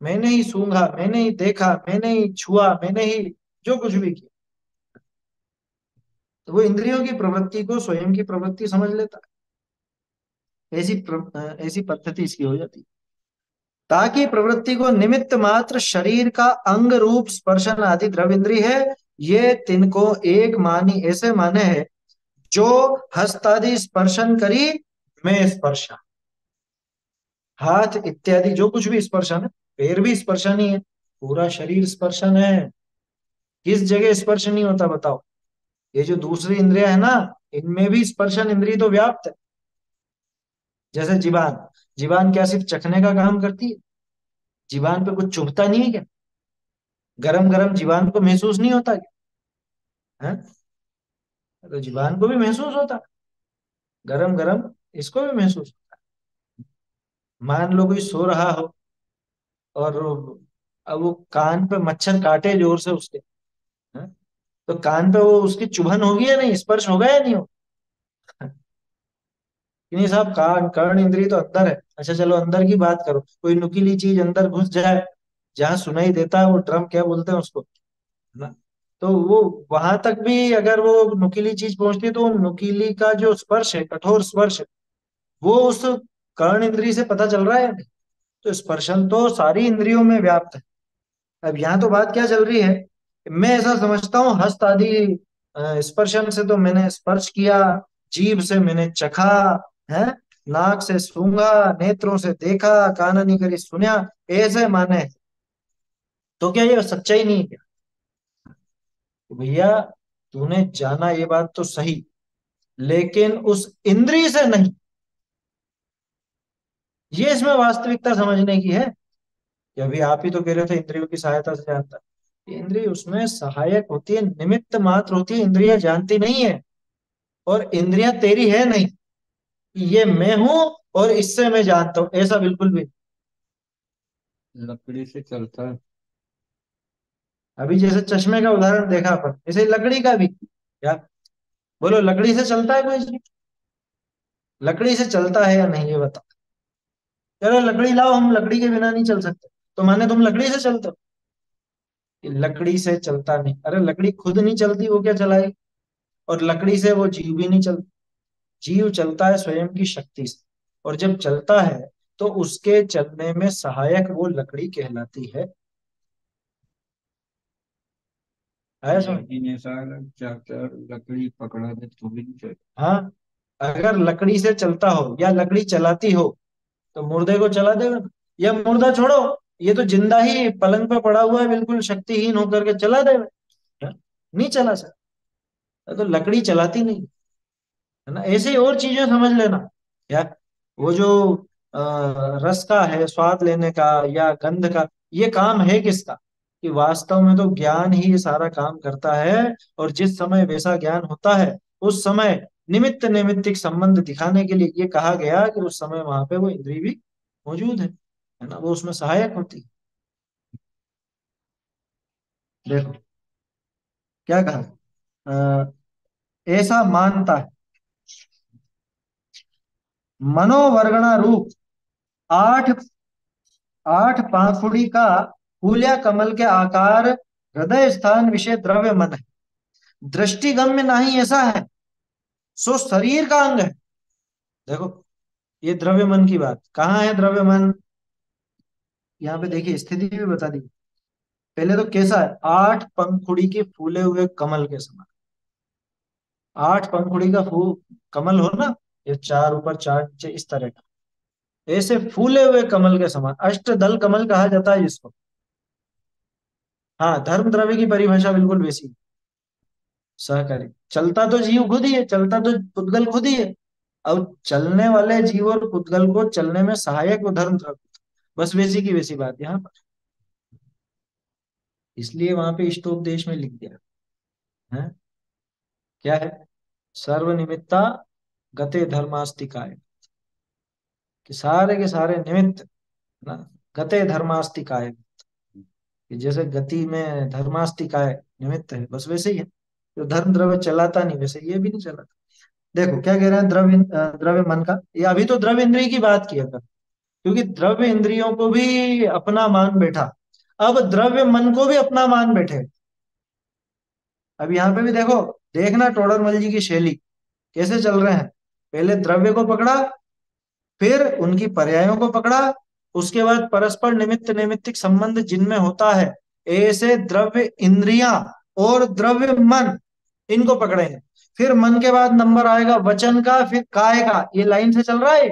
मैंने ही सूंघा, मैंने ही देखा, मैंने ही छुआ, मैंने ही जो कुछ भी किया। तो वो इंद्रियों की प्रवृत्ति को स्वयं की प्रवृत्ति समझ लेता है। ऐसी पद्धति इसकी हो जाती है। ताकि प्रवृत्ति को निमित्त मात्र शरीर का अंग रूप स्पर्शन आदि द्रव्य इंद्रिय है, ये तिनको एक मानी ऐसे माने है, जो हस्तादि स्पर्शन करी में स्पर्शा, हाथ इत्यादि जो कुछ भी स्पर्शन है, पैर भी स्पर्शन ही है, पूरा शरीर स्पर्शन है। किस जगह स्पर्श नहीं होता बताओ? ये जो दूसरी इंद्रिया है ना, इनमें भी स्पर्शन इंद्रिय तो व्याप्त है। जैसे जीवान, जीवान क्या सिर्फ चखने का काम करती है? जीवान पे कुछ चुभता नहीं है क्या? गरम गरम जीवान को महसूस नहीं होता क्या? है? तो जीवान को भी महसूस होता है, गरम गरम इसको भी महसूस होता है। मान लो कोई सो रहा हो और अब वो कान पे मच्छर काटे जोर से उसके, है? तो कान पे वो उसकी चुभन होगी या नहीं, स्पर्श होगा या नहीं हो? कि नहीं साहब, कान कर्ण इंद्रिय तो अंदर है। अच्छा चलो अंदर की बात करो, कोई नुकीली चीज अंदर घुस जाए, जहां सुनाई देता है वो ड्रम क्या बोलते हैं उसको, है ना, तो वो वहां तक भी अगर वो नुकीली चीज पहुंचती है तो वो नुकीली का जो स्पर्श है, कठोर स्पर्श है, वो उस कर्ण इंद्रिय से पता चल रहा है या नहीं? तो स्पर्शन तो सारी इंद्रियों में व्याप्त है। अब यहाँ तो बात क्या चल रही है, मैं ऐसा समझता हूँ हस्त आदि स्पर्शन से तो मैंने स्पर्श किया, जीभ से मैंने चखा, है, नाक से सूंघा, नेत्रों से देखा, काननी करी सुना, ऐसे माने। तो क्या ये सच्चाई नहीं है क्या? तो भैया तूने जाना ये बात तो सही, लेकिन उस इंद्रिय से नहीं। ये इसमें वास्तविकता समझने की है कि अभी आप ही तो कह रहे थे इंद्रियों की सहायता से जानता है। इंद्रिय उसमें सहायक होती है, निमित्त मात्र होती है, इंद्रिया जानती नहीं है। और इंद्रियां तेरी है नहीं कि ये मैं हूं और इससे मैं जानता हूं, ऐसा बिल्कुल भी नहीं। लकड़ी से चलता है। अभी जैसे चश्मे का उदाहरण देखा अपन, ऐसे ही लकड़ी का भी। यार बोलो लकड़ी से चलता है कोई चीज? लकड़ी से चलता है या नहीं ये बता। कह रहे लकड़ी लाओ, हम लकड़ी के बिना नहीं चल सकते। तो माने तुम लकड़ी से चलते हो? कि लकड़ी से चलता नहीं, अरे लकड़ी खुद नहीं चलती, वो क्या चलाएगी? और लकड़ी से वो जीव भी नहीं चलता। जीव चलता है स्वयं की शक्ति से, और जब चलता है तो उसके चलने में सहायक वो लकड़ी कहलाती है। आया समझ? लेकिन ऐसा अगर चाकर लकड़ी पकड़ा दे तो भी नहीं चले। हाँ, अगर लकड़ी से चलता हो या लकड़ी चलाती हो तो मुर्दे को चला देगा ना। या मुर्दा छोड़ो, ये तो जिंदा ही पलंग पे पड़ा हुआ है, बिल्कुल शक्तिहीन होकर के चला देगा। हाँ? नहीं चला सकता। तो लकड़ी चलाती नहीं, है ना। ऐसे ही और चीजें समझ लेना। या वो जो अ, रस का है, स्वाद लेने का या गंध का, ये काम है किसका? कि वास्तव में तो ज्ञान ही ये सारा काम करता है। और जिस समय वैसा ज्ञान होता है, उस समय निमित्त नैमित्तिक संबंध दिखाने के लिए ये कहा गया कि उस समय वहां पे वो इंद्रिय भी मौजूद है ना, वो उसमें सहायक होती है। देखो क्या कहा, ऐसा मानता है मनोवर्गणा रूप आठ आठ पाखुड़ी का फूल या कमल के आकार, हृदय स्थान विषय द्रव्य मन है, दृष्टिगम्य नहीं ऐसा है, सो शरीर का अंग है। देखो, ये द्रव्य मन की बात कहाँ है? द्रव्य मन यहाँ पे देखिए, स्थिति भी बता दी। पहले तो कैसा है? आठ पंखुड़ी के फूले हुए कमल के समान। आठ पंखुड़ी का फूल कमल हो ना, ये चार ऊपर चार नीचे इस तरह का, ऐसे फूले हुए कमल के समान अष्टदल कमल कहा जाता है जिसको। हाँ, धर्म द्रव्य की परिभाषा बिल्कुल वैसी है। सहकारी, चलता तो जीव खुद ही है, चलता तो पुद्गल खुद ही है। अब चलने वाले जीव और पुद्गल को चलने में सहायक वो धर्म द्रव्य, बस वैसी की वैसी बात यहाँ पर। इसलिए वहां पे इष्टोपदेश में लिख दिया है, क्या है? सर्वनिमित्ता गते धर्मास्तिकाय, कि सारे के सारे निमित्त ना, गते धर्मास्तिकाय, कि जैसे गति में धर्मास्तिकाय निमित्त है, बस वैसे ही है। जो धर्म द्रव्य चलाता नहीं, वैसे ये भी नहीं चलाता। देखो क्या कह रहे हैं, द्रव्य मन का, ये अभी तो द्रव्य इंद्रिय की बात किया था, क्योंकि द्रव्य इंद्रियों को भी अपना मान बैठा, अब द्रव्य मन को भी अपना मान बैठे। अब यहाँ पे भी देखो, देखना टोडरमल जी की शैली कैसे चल रहे हैं। पहले द्रव्य को पकड़ा, फिर उनकी पर्यायों को पकड़ा, उसके बाद परस्पर निमित्त नैमित्तिक संबंध जिनमें होता है, ऐसे द्रव्य इंद्रियां और द्रव्य मन, इनको पकड़ेंगे। फिर मन के बाद नंबर आएगा वचन का, फिर काय का, ये लाइन से चल रहा है।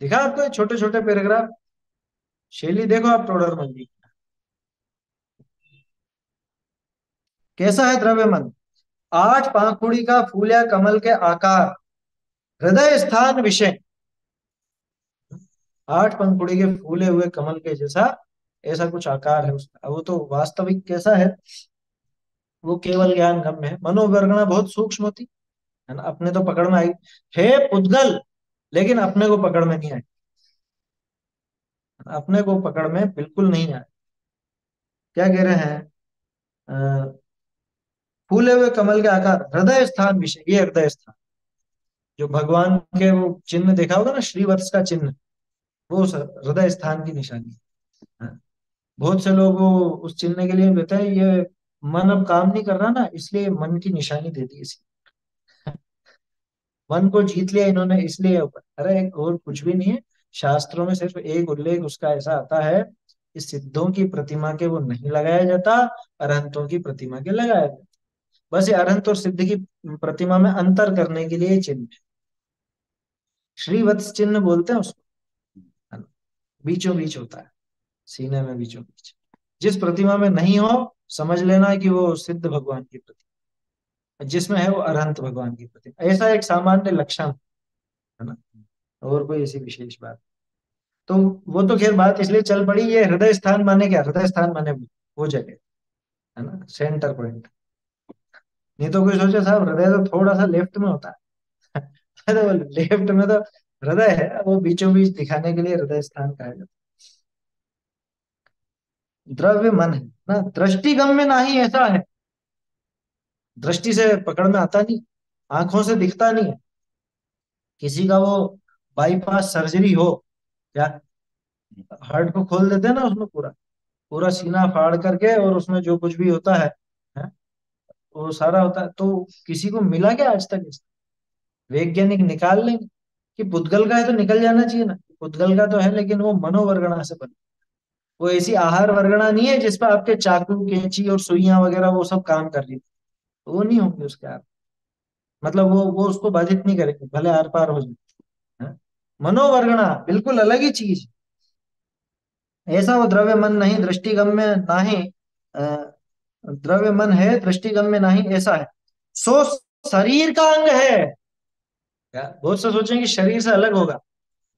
दिखा आपको छोटे छोटे पैराग्राफ, शैली देखो आप टोडरमल जी। कैसा है द्रव्य मन? आठ पाखुड़ी का फूल या कमल के आकार, हृदय स्थान विषय। आठ पंखुड़ी के फूले हुए कमल के जैसा ऐसा कुछ आकार है उसका। अब वो तो वास्तविक कैसा है, वो केवल ज्ञान गम्य है। मनोवर्गणा बहुत सूक्ष्म होती है ना, अपने तो पकड़ में आई है पुद्गल, लेकिन अपने को पकड़ में नहीं आई। अपने को पकड़ में बिल्कुल नहीं आए। क्या कह रहे हैं? अ, फूले हुए कमल के आकार, हृदय स्थान विषय, ये हृदय स्थान, जो भगवान के वो चिन्ह देखा होगा ना, श्रीवत्स का चिन्ह, वो उस हृदय स्थान की निशानी है। हाँ। बहुत से लोग वो उस चिन्ह के लिए कहते हैं ये मन अब काम नहीं कर रहा ना, इसलिए मन की निशानी दे दी इसी। मन को जीत लिया इन्होंने इसलिए ऊपर, अरे और कुछ भी नहीं है। शास्त्रों में सिर्फ एक उल्लेख उसका ऐसा आता है कि सिद्धों की प्रतिमा के वो नहीं लगाया जाता, अरहंतों की प्रतिमा के लगाया जाता। बस ये अरहंत और सिद्ध की प्रतिमा में अंतर करने के लिए ये चिन्ह है। श्रीवत्स चिन्ह बोलते हैं उसको, है ना? बीचों बीच होता है, सीने में बीचों बीच। जिस प्रतिमा में नहीं हो, समझ लेना है कि वो सिद्ध भगवान की प्रतिमा, जिसमें है वो अरहंत भगवान की प्रतिमा। ऐसा एक सामान्य लक्षण है ना, और कोई ऐसी विशेष बात। तो वो तो खैर बात इसलिए चल पड़ी, ये हृदय स्थान माने क्या? हृदय स्थान माने वो जगह, है ना, सेंटर पॉइंट। नहीं तो कोई सोचे साहब हृदय तो थोड़ा सा लेफ्ट में होता है तो लेफ्ट में तो हृदय है, वो बीचों बीच दिखाने के लिए हृदय स्थान कहा जाता है। द्रव्य मन है ना, दृष्टिगम्य नहीं ऐसा है, दृष्टि से पकड़ में आता नहीं, आंखों से दिखता नहीं है। किसी का वो बाईपास सर्जरी हो, क्या हार्ट को खोल देते हैं ना, उसमें पूरा पूरा सीना फाड़ करके, और उसमें जो कुछ भी होता है, वो सारा होता है, तो किसी को मिला क्या आज तक? वैज्ञानिक निकाल लेंगे कि पुद्गल का है तो निकल जाना चाहिए ना, पुद्गल का तो है, लेकिन वो मनोवर्गणा से बना। वो ऐसी आहार वर्गणा नहीं है जिसपे आपके चाकू कैंची और सुइयां वगैरह वो सब काम कर रही, तो वो नहीं होंगे उसके आप, मतलब वो उसको बाधित नहीं करेंगे, भले आर पार हो जाए। हाँ? मनोवर्गणा बिल्कुल अलग ही चीज। ऐसा वो द्रव्य मन नहीं दृष्टिगम्य नहीं, अ, द्रव्य मन है दृष्टिगम्य नहीं ऐसा है, सो शरीर का अंग है। क्या बहुत से सोचेंगे कि शरीर से अलग होगा,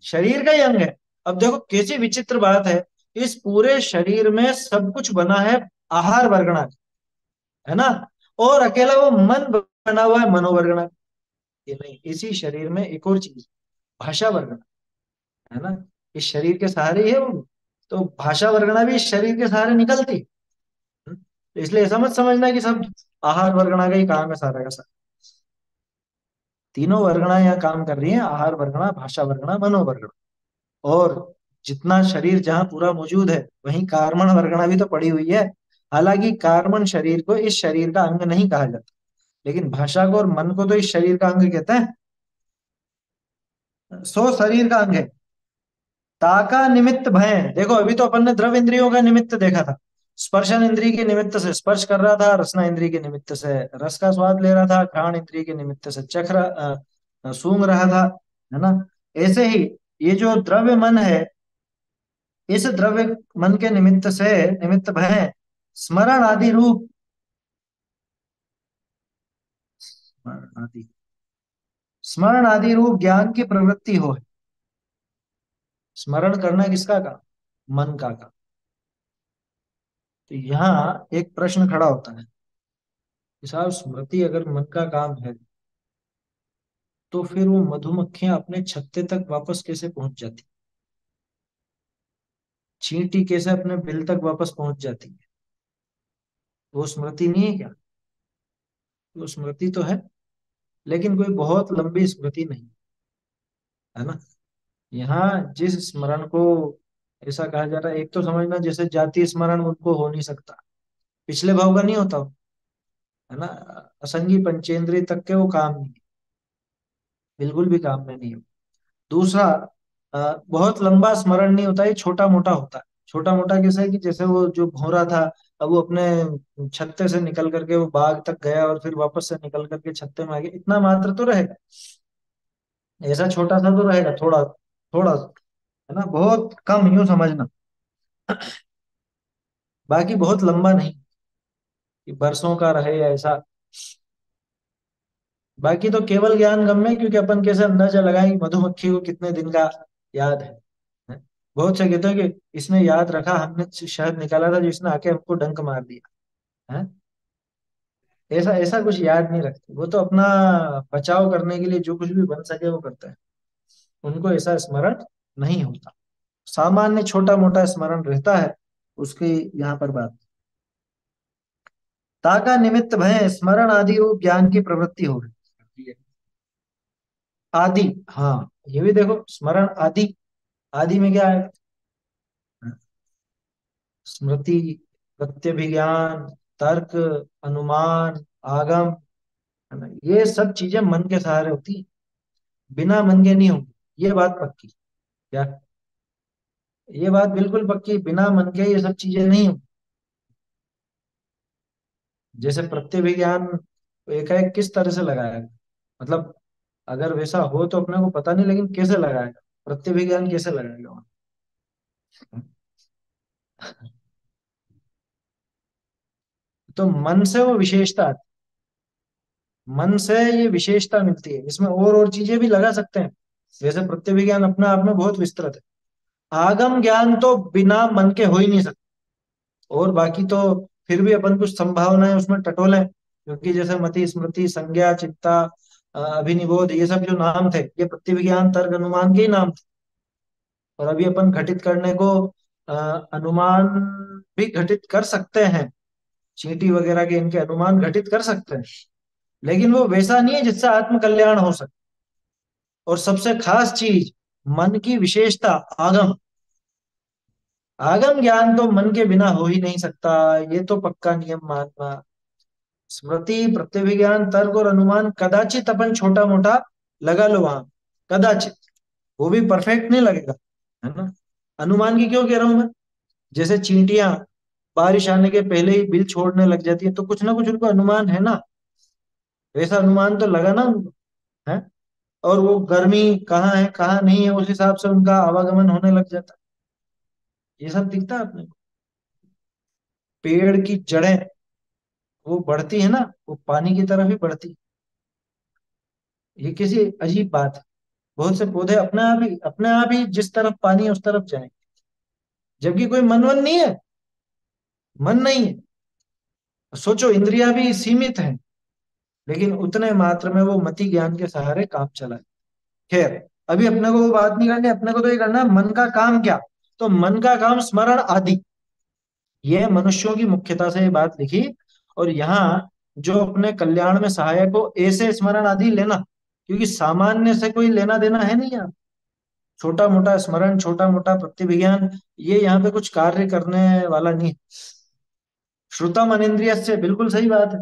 शरीर का ही अंग है। अब देखो कैसी विचित्र बात है, इस पूरे शरीर में सब कुछ बना है आहार वर्गणा का, है ना, और अकेला वो मन बना हुआ है मनोवर्गणा। ये नहीं, इसी शरीर में एक और चीज, भाषा वर्गणा, है ना, इस शरीर के सहारे ही है वो, तो भाषा वर्गणा भी इस शरीर के सहारे निकलती। तो इसलिए ऐसा मत समझना कि सब आहार वर्गणा का ही काम है सारा का सारा। तीनों वर्गणा यहाँ काम कर रही है, आहार वर्गणा, भाषा वर्गणा, मनोवर्गणा। और जितना शरीर जहाँ पूरा मौजूद है, वहीं कार्बन वर्गना भी तो पड़ी हुई है। हालांकि कार्बन शरीर को इस शरीर का अंग नहीं कहा जाता, लेकिन भाषा को और मन को तो इस शरीर का अंग कहते हैं, सो शरीर का अंग है। ताका निमित्त भय, देखो अभी तो अपन ने द्रव इंद्रियों का निमित्त देखा था, स्पर्शन इंद्रिय के निमित्त से स्पर्श कर रहा था, रसना इंद्रिय के निमित्त से रस का स्वाद ले रहा था, घ्राण इंद्रिय के निमित्त से सूंघ रहा था, है ना। ऐसे ही ये जो द्रव्य मन है, इस द्रव्य मन के निमित्त से निमित्त भय स्मरण आदि रूप, स्मरण आदि स्मरण आदि रूप ज्ञान की प्रवृत्ति हो। स्मरण करना किसका काम? मन का काम। तो यहाँ एक प्रश्न खड़ा होता है कि साहब स्मृति अगर मन का काम है, तो फिर वो मधुमक्खियां अपने छत्ते तक वापस कैसे पहुंच जाती, चींटी कैसे अपने बिल तक वापस पहुंच जाती है? वो स्मृति नहीं है क्या? वो स्मृति तो है, लेकिन कोई बहुत लंबी स्मृति नहीं, है ना। यहाँ जिस स्मरण को ऐसा कहा जा रहा है, एक तो समझना जैसे जाति स्मरण उनको हो नहीं सकता, पिछले भाव का नहीं होता, है ना। असंगी पंचेंद्रिय तक के वो काम नहीं, बिल्कुल भी काम में नहीं हो। दूसरा, बहुत लंबा स्मरण नहीं होता, ये छोटा मोटा होता है। छोटा मोटा कैसे है कि जैसे वो जो भौरा था, अब वो अपने छत्ते से निकल करके वो बाग तक गया और फिर वापस से निकल करके छत्ते में आ गया, इतना मात्र तो रहेगा। ऐसा छोटा सा तो रहेगा, थोड़ा थोड़ा, है ना, बहुत कम, यूं समझना। बाकी बहुत लंबा नहीं कि बरसों का रहे या ऐसा। बाकी तो केवल ज्ञान गम्य है, क्योंकि अपन कैसे अंदाजा लगाएं कि मधुमक्खी को कितने दिन का याद है? बहुत से कहते हैं कि इसने याद रखा, हमने शहद निकाला था जो इसने आके हमको डंक मार दिया है। ऐसा ऐसा कुछ याद नहीं रखते, वो तो अपना बचाव करने के लिए जो कुछ भी बन सके वो करता है, उनको ऐसा स्मरण नहीं होता। सामान्य छोटा मोटा स्मरण रहता है, उसकी यहाँ पर बात। ताका निमित्त भय स्मरण आदि रूप ज्ञान की प्रवृत्ति हो गई। आदि, हाँ, ये भी देखो, स्मरण आदि, आदि में क्या है? स्मृति, प्रत्यभिज्ञान, तर्क, अनुमान, आगम, है ना, ये सब चीजें मन के सहारे होती है, बिना मन के नहीं होगी, ये बात पक्की। क्या? ये बात बिल्कुल पक्की, बिना मन के ये सब चीजें नहीं होगी। जैसे प्रत्यभिज्ञान एकाएक किस तरह से लगाया, मतलब अगर वैसा हो तो अपने को पता नहीं, लेकिन कैसे लगाएगा, प्रत्यभिज्ञान कैसे लगाएगा वहां? तो मन से वो विशेषता आती है, मन से ये विशेषता मिलती है, इसमें और चीजें भी लगा सकते हैं। वैसे प्रत्यभिज्ञान अपने आप में बहुत विस्तृत है, आगम ज्ञान तो बिना मन के हो ही नहीं सकता। और बाकी तो फिर भी अपन कुछ संभावनाएं उसमें टटोले, क्योंकि जैसे मति, स्मृति, संज्ञा, चित्ता, अभिनिबोध, ये सब जो नाम थे, ये प्रत्यभिज्ञान तर्क अनुमान के ही नाम थे। और अभी अपन घटित करने को अ, अनुमान भी घटित कर सकते हैं, चींटी वगैरह के इनके अनुमान घटित कर सकते हैं, लेकिन वो वैसा नहीं है जिससे आत्म कल्याण हो सके। और सबसे खास चीज, मन की विशेषता आगम। आगम ज्ञान तो मन के बिना हो ही नहीं सकता, ये तो पक्का नियम मानना। स्मृति, प्रत्यभिज्ञान, तर्क और अनुमान कदाचित अपन छोटा मोटा लगा लो वहां, कदाचित, वो भी परफेक्ट नहीं लगेगा, है ना। अनुमान की क्यों कह रहा हूं मैं? जैसे चींटियां बारिश आने के पहले ही बिल छोड़ने लग जाती है, तो कुछ ना कुछ उनको अनुमान है ना, वैसा अनुमान तो लगा ना उनको, है। और वो गर्मी कहाँ है कहाँ नहीं है, उस हिसाब से उनका आवागमन होने लग जाता है। ये सब दिखता है अपने को। पेड़ की जड़ें वो बढ़ती है ना, वो पानी की तरफ ही बढ़ती है। ये किसी अजीब बात है। बहुत से पौधे अपने आप ही जिस तरफ पानी है उस तरफ जाएंगे, जबकि कोई मन वन नहीं है, मन नहीं है। सोचो, इंद्रियां भी सीमित हैं, लेकिन उतने मात्र में वो मति ज्ञान के सहारे काम चलाए। खैर, अभी अपने को वो बात नहीं करनी, अपने को तो ये करना है मन का काम क्या। तो मन का काम स्मरण आदि, ये मनुष्यों की मुख्यता से ये बात लिखी। और यहाँ जो अपने कल्याण में सहायक हो ऐसे स्मरण आदि लेना, क्योंकि सामान्य से कोई लेना देना है नहीं यहाँ। छोटा मोटा स्मरण, छोटा मोटा प्रतिविज्ञान, ये यहाँ पे कुछ कार्य करने वाला नहीं है। श्रुतम अनिंद्रिय से, बिल्कुल सही बात है।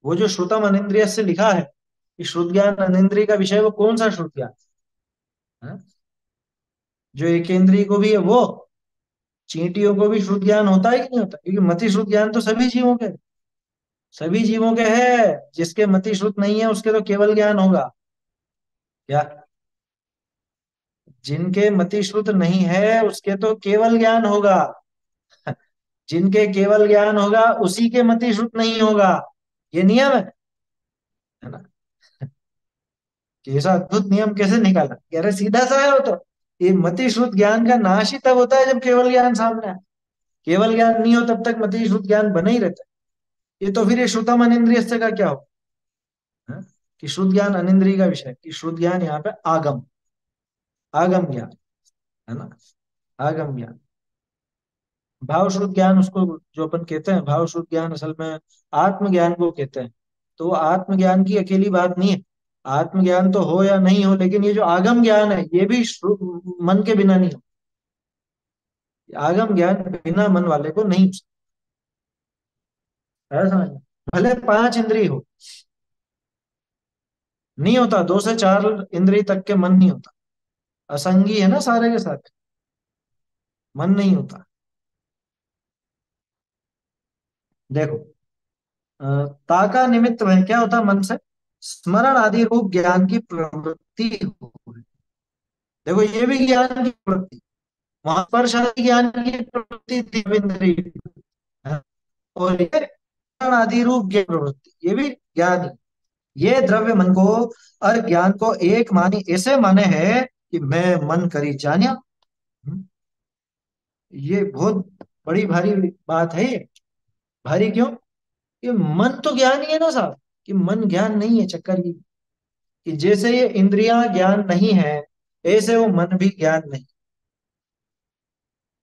वो जो श्रुतम अनिंद्रिय से लिखा है कि श्रुत ज्ञान अनिंद्रिय का विषय, वो कौन सा श्रुत ज्ञान है? जो एक इंद्रिय को भी है वो। चींटियों को भी श्रुत ज्ञान होता है कि नहीं होता? क्योंकि मति श्रुत ज्ञान तो सभी जीवों के है। जिसके मति श्रुत नहीं है उसके तो केवल ज्ञान होगा क्या? जिनके मति श्रुत नहीं है उसके तो केवल ज्ञान होगा। जिनके केवल ज्ञान होगा उसी के मति श्रुत नहीं होगा। ये नियम है ना। कि ऐसा अद्भुत नियम कैसे निकाला, कह रहे सीधा सा है वो तो। ये मति श्रुत ज्ञान का नाश ही तब होता है जब केवल ज्ञान सामने आए। केवल ज्ञान नहीं हो तब तक मति श्रुत ज्ञान बना ही रहता है। ये तो फिर ये श्रुतम अनिंद्रिय का क्या हो, है? कि श्रुत ज्ञान अनिंद्रिय का विषय, कि श्रुत ज्ञान यहाँ पे आगम, आगम ज्ञान, है ना। आगम ज्ञान, भाव श्रुत ज्ञान उसको जो अपन कहते हैं, भाव श्रुत ज्ञान असल में आत्मज्ञान को कहते हैं। तो वो आत्मज्ञान की अकेली बात नहीं है। आत्मज्ञान तो हो या नहीं हो, लेकिन ये जो आगम ज्ञान है ये भी मन के बिना नहीं हो। आगम ज्ञान बिना मन वाले को नहीं हो सकता, है समझ में? भले पांच इंद्रिय हो, नहीं होता। दो से चार इंद्रिय तक के मन नहीं होता। असंगी है ना सारे के साथ, मन नहीं होता। देखो, अ, ताका निमित्त में क्या होता है मन से? स्मरण आदि रूप ज्ञान की प्रवृत्ति हो। देखो, ये भी ज्ञान की प्रवृत्ति, वहां पर शायद ज्ञान की प्रवृत्ति थी इंद्रिय, है। और ये स्मरण आदि रूप ज्ञान प्रवृत्ति, ये भी ज्ञान ही। ये द्रव्य मन को और ज्ञान को एक मानी, ऐसे माने है कि मैं मन करी जानिया। हम्म, ये बहुत बड़ी भारी बात है ये। भारी क्यों? ये मन तो ज्ञान ही है ना साहब। कि मन ज्ञान नहीं है, चक्कर ये कि जैसे ये इंद्रियां ज्ञान नहीं है, ऐसे वो मन भी ज्ञान नहीं।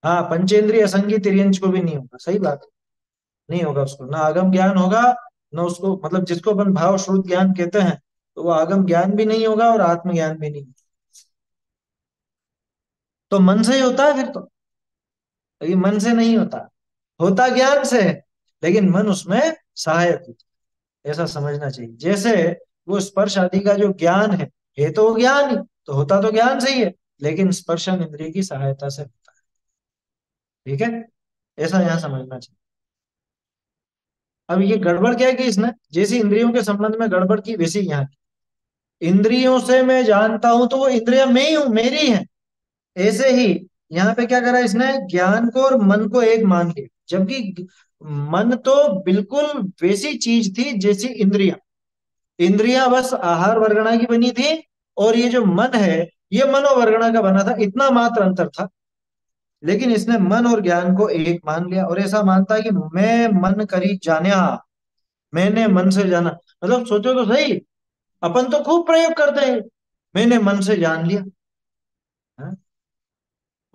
हाँ, पंचेंद्रिय असंगी तिर्यंच को भी नहीं होगा, सही बात है। नहीं होगा उसको, ना आगम ज्ञान होगा, ना उसको, मतलब जिसको अपन भाव श्रुत ज्ञान कहते हैं, तो वो आगम ज्ञान भी नहीं होगा और आत्मज्ञान भी नहीं। तो मन से ही होता है फिर तो। ये मन से नहीं होता, होता ज्ञान से है, लेकिन मन उसमें सहायक होता है। ऐसा समझना चाहिए। जैसे वो स्पर्श आदि का जो ज्ञान है तो वो ज्ञान ही, तो होता तो ज्ञान से ही है, लेकिन स्पर्शन इंद्रिय की सहायता से होता है। ठीक है, ऐसा यहाँ समझना चाहिए। अब ये गड़बड़ क्या है कि इसने जैसी इंद्रियों के संबंध में गड़बड़ की, वैसी यहाँ की। इंद्रियों से मैं जानता हूं तो वो इंद्रियां मैं ही हूं, मेरी हैं। ऐसे ही यहाँ पे क्या करा इसने, ज्ञान को और मन को एक मान लिया, जबकि मन तो बिल्कुल वैसी चीज थी जैसी इंद्रियां। इंद्रियां बस आहार वर्गणा की बनी थी, और ये जो मन है ये मनोवर्गणा का बना था, इतना मात्र अंतर था। लेकिन इसने मन और ज्ञान को एक मान लिया, और ऐसा मानता है कि मैं मन करी जान्या, मैंने मन से जाना। मतलब सोचो तो सही, अपन तो खूब प्रयोग करते हैं, मैंने मन से जान लिया। हाँ?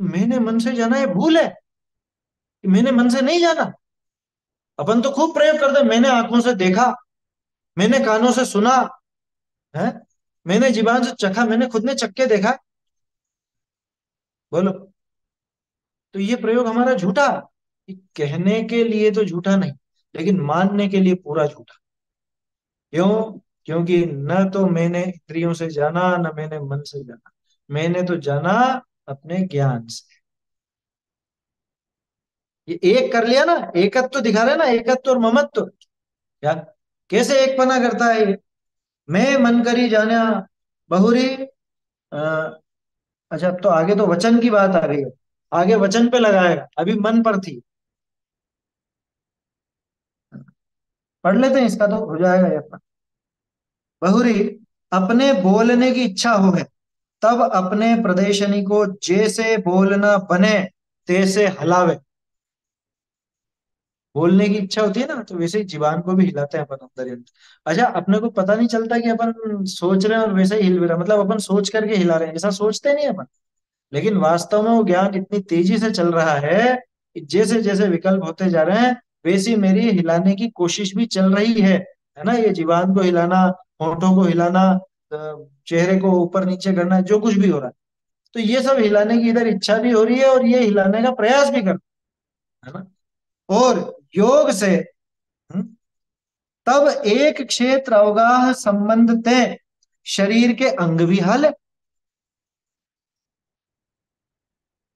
मैंने मन से जाना ये भूल है, कि मैंने मन से नहीं जाना। अपन तो खूब प्रयोग करते हैं, मैंने आंखों से देखा, मैंने कानों से सुना, है, मैंने जीभान से चखा, मैंने खुद ने चख के देखा। बोलो। तो ये प्रयोग हमारा झूठा, कि कहने के लिए तो झूठा नहीं, लेकिन मानने के लिए पूरा झूठा। क्यों? क्योंकि न तो मैंने इंद्रियों से जाना, न मैंने मन से जाना, मैंने तो जाना अपने ज्ञान से। ये एक कर लिया ना, एकत्व तो दिखा रहे ना, एकत्व और ममत्व। क्या, कैसे एक पना करता है ये? मैं मन करी जाना बहुरी। अ, अच्छा, अब तो आगे तो वचन की बात आ रही है, आगे वचन पे लगाएगा, अभी मन पर थी। पढ़ लेते हैं इसका तो हो जाएगा ये अपना। बहुरी, अपने बोलने की इच्छा हो है, तब अपने प्रदेशनी को जैसे बोलना बने तैसे हलावे। बोलने की इच्छा होती है ना, तो वैसे ही जीवान को भी हिलाते हैं अपन अंदर ही अंदर। अच्छा, अपने को पता नहीं चलता कि अपन सोच रहे हैं और वैसे ही हिल भी रहा है, मतलब अपन सोच करके हिला रहे हैं, ऐसा सोचते नहीं अपन। लेकिन वास्तव में वो ज्ञान इतनी तेजी से चल रहा है कि जैसे जैसे विकल्प होते जा रहे हैं, वैसी मेरी हिलाने की कोशिश भी चल रही है ना। ये जीवान को हिलाना, होठों को हिलाना, चेहरे को ऊपर नीचे करना, जो कुछ भी हो रहा है, तो ये सब हिलाने की इधर इच्छा भी हो रही है और ये हिलाने का प्रयास भी कर रहा है ना। और योग से, हम्म, तब एक क्षेत्र अवगाह संबंध तय, शरीर के अंग भी हिले।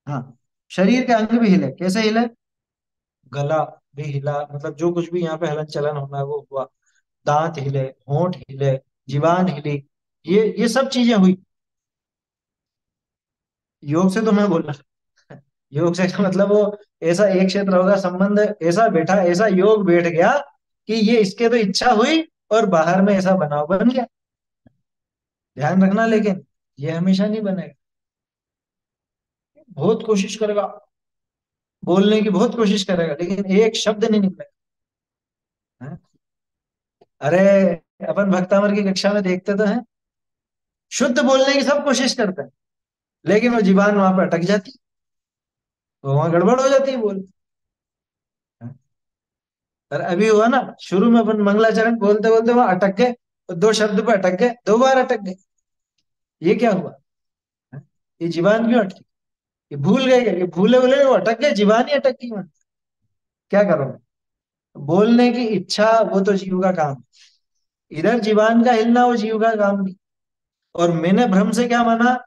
हाँ, शरीर के अंग भी हिले, कैसे हिले? गला भी हिला, मतलब जो कुछ भी यहाँ पे हलन चलन होना है वो हुआ। दांत हिले, होंठ हिले, जीवान हिली, ये सब चीजें हुई। योग से तो मैं बोल रहा, योग से का मतलब वो ऐसा एक क्षेत्र होगा संबंध, ऐसा बैठा, ऐसा योग बैठ गया कि ये इसके तो इच्छा हुई और बाहर में ऐसा बनाव बन गया। ध्यान रखना, लेकिन ये हमेशा नहीं बनेगा। बहुत कोशिश करेगा, बोलने की बहुत कोशिश करेगा, लेकिन एक शब्द नहीं निकलेगा। हैं? अरे, अपन भक्तामर की कक्षा में देखते तो हैं, शुद्ध बोलने की सब कोशिश करते हैं, लेकिन वो जीवान वहां पर अटक जाती है, तो वहां गड़बड़ हो जाती है बोल। और अभी हुआ ना, शुरू में अपन मंगलाचरण बोलते बोलते वहां अटक गए, तो दो शब्द पे अटक गए, दो बार अटक गए। ये क्या हुआ? है? ये जीवान क्यों अटकी? ये भूल गए क्या? ये भूले भूले वो अटक गए, जीवान ही अटक गई वहां। क्या करोगे? बोलने की इच्छा वो तो जीव का काम है। इधर जीवान का हिलना वो जीव का काम नहीं। और मैंने भ्रम से क्या माना?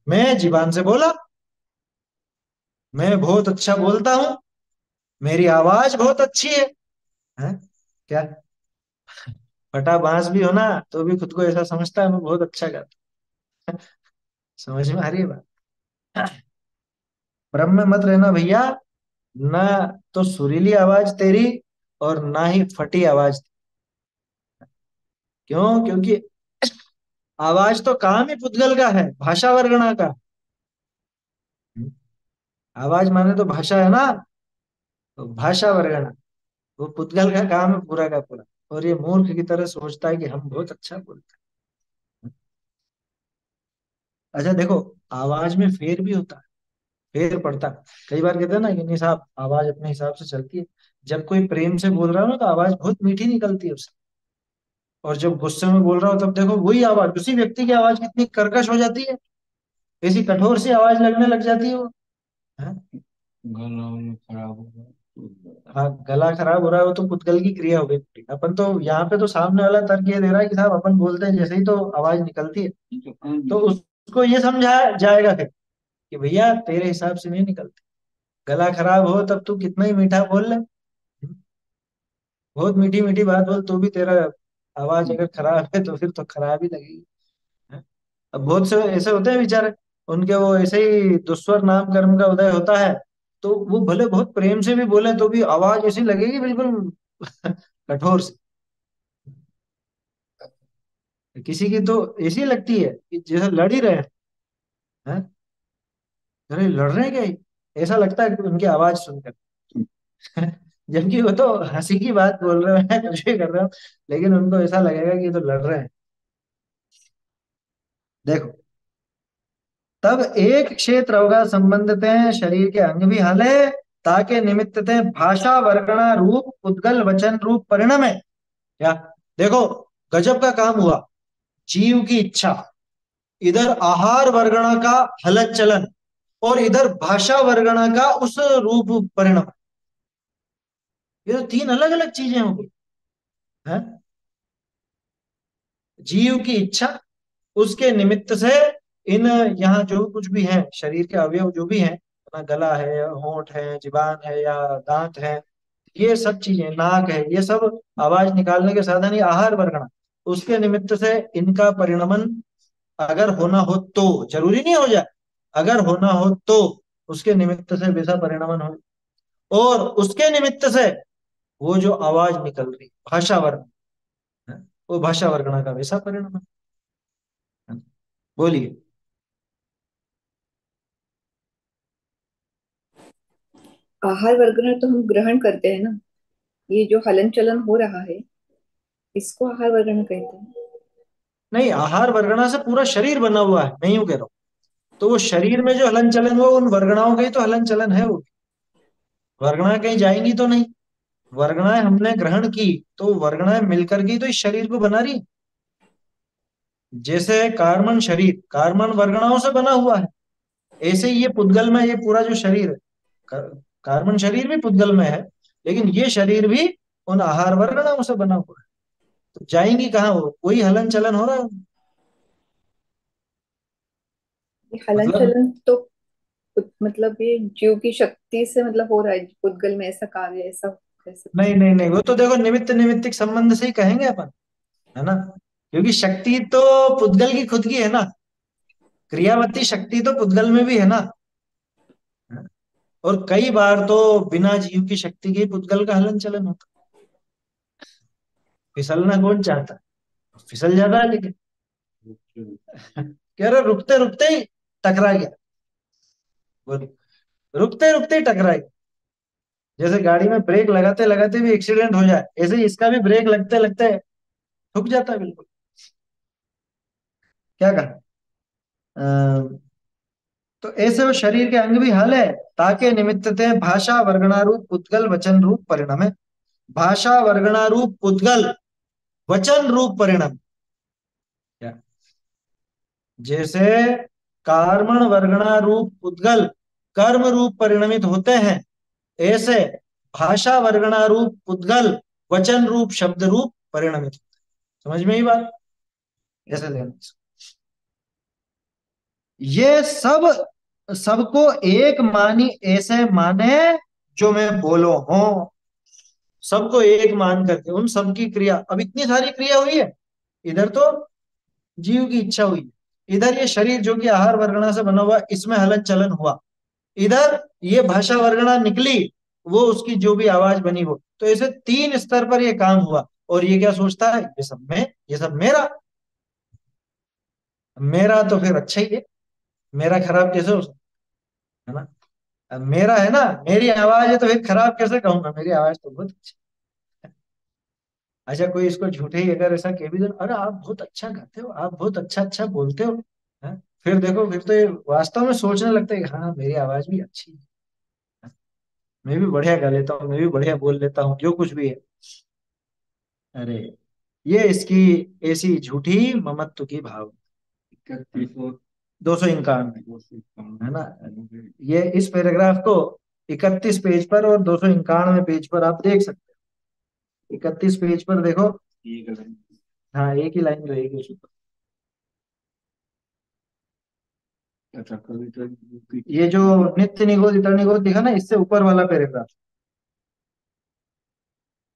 मैं जीवान से बोला, मैं बहुत अच्छा बोलता हूँ, मेरी आवाज बहुत अच्छी है? क्या, फटा बांस भी हो ना, तो भी खुद को ऐसा समझता है मैं बहुत अच्छा गाता हूं। समझ में आ रही है बात? भ्रम में मत रहना भैया। ना तो सुरीली आवाज तेरी, और ना ही फटी आवाज। क्यों? क्योंकि आवाज तो काम ही पुद्गल का है, भाषा वर्गणा का। आवाज माने तो भाषा है ना, तो भाषा वर्गणा, वो पुद्गल का काम है पूरा का पूरा। और ये मूर्ख की तरह सोचता है कि हम बहुत अच्छा बोलते हैं। अच्छा देखो, आवाज में फेर भी होता है, फेर पड़ता है। कई बार कहते हैं ना कि नहीं साहब, आवाज अपने हिसाब से चलती है। जब कोई प्रेम से बोल रहा हो ना, तो आवाज बहुत मीठी निकलती है उससे। और जब गुस्से में बोल रहा हो, तब देखो वही आवाज, उसी व्यक्ति की आवाज कितनी कर्कश हो जाती है, ऐसी कठोर सी आवाज लगने लग जाती है वो। हाँ? गला में खराब होगा तो हाँ, गला खराब हो रहा है, वो तो पुद्गल की क्रिया हो गई पूरी। अपन तो यहाँ पे तो सामने वाला तर्क ये दे रहा है कि साहब अपन बोलते हैं जैसे ही तो आवाज निकलती है। तो काम तो निकल। उसको ये समझाया जाएगा फिर कि भैया तेरे हिसाब से नहीं निकलती। गला खराब हो तब तू कितना ही मीठा बोल ले, बहुत मीठी मीठी बात बोल, तो भी तेरा आवाज अगर खराब है तो फिर तो खराब ही लगेगी। हैं? अब बहुत से ऐसे होते हैं बेचारे, उनके वो ऐसे ही दुस्वर नाम कर्म का उदय होता है, तो वो भले बहुत प्रेम से भी बोले तो भी आवाज ऐसी लगेगी बिल्कुल कठोर से। किसी की तो ऐसी लगती है कि जैसे लड़ ही रहे हैं। अरे लड़ रहे हैं क्या ये? ऐसा लगता है कि उनकी आवाज सुनकर। जबकि वो तो हंसी की बात बोल रहे हैं, कुछ भी कर रहे हो, लेकिन उनको ऐसा लगेगा कि ये तो लड़ रहे हैं। देखो, तब एक क्षेत्र होगा संबंधते हैं, शरीर के अंग भी हले, ताके निमित्त थे भाषा वर्गणा रूप उद्गल वचन रूप परिणम है। क्या? देखो, गजब का काम हुआ। जीव की इच्छा, इधर आहार वर्गणा का हलन चलन, और इधर भाषा वर्गणा का उस रूप परिणाम। ये तो तीन अलग अलग चीजें हो गई है। जीव की इच्छा, उसके निमित्त से इन, यहाँ जो कुछ भी है शरीर के अवयव जो भी हैं, अपना गला है, होंठ है, जीभान है या दांत है, ये सब चीजें, नाक है, ये सब आवाज निकालने के साधन, ये आहार वर्गणा, उसके निमित्त से इनका परिणमन अगर होना हो तो, जरूरी नहीं हो जाए, अगर होना हो तो उसके निमित्त से वैसा परिणमन हो। और उसके निमित्त से वो जो आवाज निकल रही भाषा वर्ण है, वो भाषा वर्गणा का वैसा परिणमन है। बोलिए। आहार वर्गना तो हम ग्रहण करते हैं ना, ये जो हलन चलन हो रहा है इसको आहार वर्गना कहते हैं। नहीं, आहार वर्गणा से पूरा शरीर बना हुआ है, मैं यूं कह रहा हूँ। तो वो शरीर में जो हलन चलन हुआ, उन वर्गणाओं का ही तो हलन चलन है वो। वर्गणाएं कहीं जाएंगी तो नहीं, वर्गणाएं हमने ग्रहण की, तो वर्गणाएं मिलकर के ही तो इस शरीर को बना रही। जैसे कार्बन शरीर कार्बन वर्गणाओं से बना हुआ है, ऐसे ही ये पुद्गल में ये पूरा जो शरीर है, कार्बन शरीर भी पुद्गल में है, लेकिन ये शरीर भी उन आहार वर्गणाओं से बना हुआ है। तो जाएंगी कहाँ, वो वही हलन चलन हो रहा है। ये हलन मतलब चलन तो मतलब ये जीव की शक्ति से मतलब हो रहा है, पुद्गल में ऐसा कार्य ऐसा कह सकते नहीं हैं। नहीं नहीं, वो तो देखो निमित्त निमित्तिक संबंध से ही कहेंगे अपन, है ना। क्योंकि शक्ति तो पुद्गल की खुद की है ना, क्रियावती शक्ति तो पुद्गल में भी है ना। और कई बार तो बिना जीव की शक्ति के ही पुद्गल का हलन चलन होता। फिसलना कौन चाहता है, फिसल जाता है लेकिन। कह रहे रुकते रुकते ही टकरा गया, बोलो, रुकते रुकते ही टकरा गया। जैसे गाड़ी में ब्रेक लगाते लगाते भी एक्सीडेंट हो जाए, ऐसे ही इसका भी ब्रेक लगते लगते ठुक जाता है बिल्कुल। क्या कहा, तो ऐसे वो शरीर के अंग भी हल है, ताके निमित्त थे भाषा वर्गणारूप पुद्गल वचन रूप परिणम है। भाषा वर्गणारूप पुद्गल वचन रूप परिणम। क्या, जैसे कार्मण वर्गणा रूप पुद्गल कर्म रूप परिणमित होते हैं, ऐसे भाषा वर्गणा रूप पुद्गल वचन रूप शब्द रूप परिणमित होते हैं। समझ में ही बात, ऐसे लेना। ये सब सबको एक मानी ऐसे माने, जो मैं बोलो हूं, सबको एक मान करके उन सबकी क्रिया। अब इतनी सारी क्रिया हुई है, इधर तो जीव की इच्छा हुई, इधर ये शरीर जो कि आहार वर्गणा से बना हुआ, इसमें हलन चलन हुआ, इधर ये भाषा वर्गणा निकली, वो उसकी जो भी आवाज बनी वो, तो ऐसे तीन स्तर पर ये काम हुआ। और ये क्या सोचता है, ये सब मैं, ये सब मेरा। मेरा तो फिर अच्छा ही है, मेरा खराब कैसे हो सकता है ना। अब मेरा है ना, मेरी आवाज है, तो फिर खराब कैसे कहूंगा, मेरी आवाज तो बहुत अच्छी है। अच्छा, कोई इसको झूठे ही अगर ऐसा कह भी दो, अरे आप बहुत अच्छा गाते हो, आप बहुत अच्छा अच्छा बोलते हो, है? फिर देखो, फिर तो ये वास्तव में सोचने लगता है कि हाँ मेरी आवाज भी अच्छी है, मैं भी बढ़िया गा लेता हूँ, मैं भी बढ़िया बोल लेता हूँ, जो कुछ भी है। अरे, ये इसकी ऐसी झूठी ममत्व की भाव। 31 और 251, 251 है ना। ये इस पैराग्राफ को 31 पेज पर और 291 पेज पर आप देख सकते हैं। 31 पेज पर देखो, ये गलत। हाँ एक ही लाइन रहेगी उस ऊपर। अच्छा, कविता की ये जो नित्य निगोद इतर निगोद दिखा ना, इससे ऊपर वाला पैराग्राफ,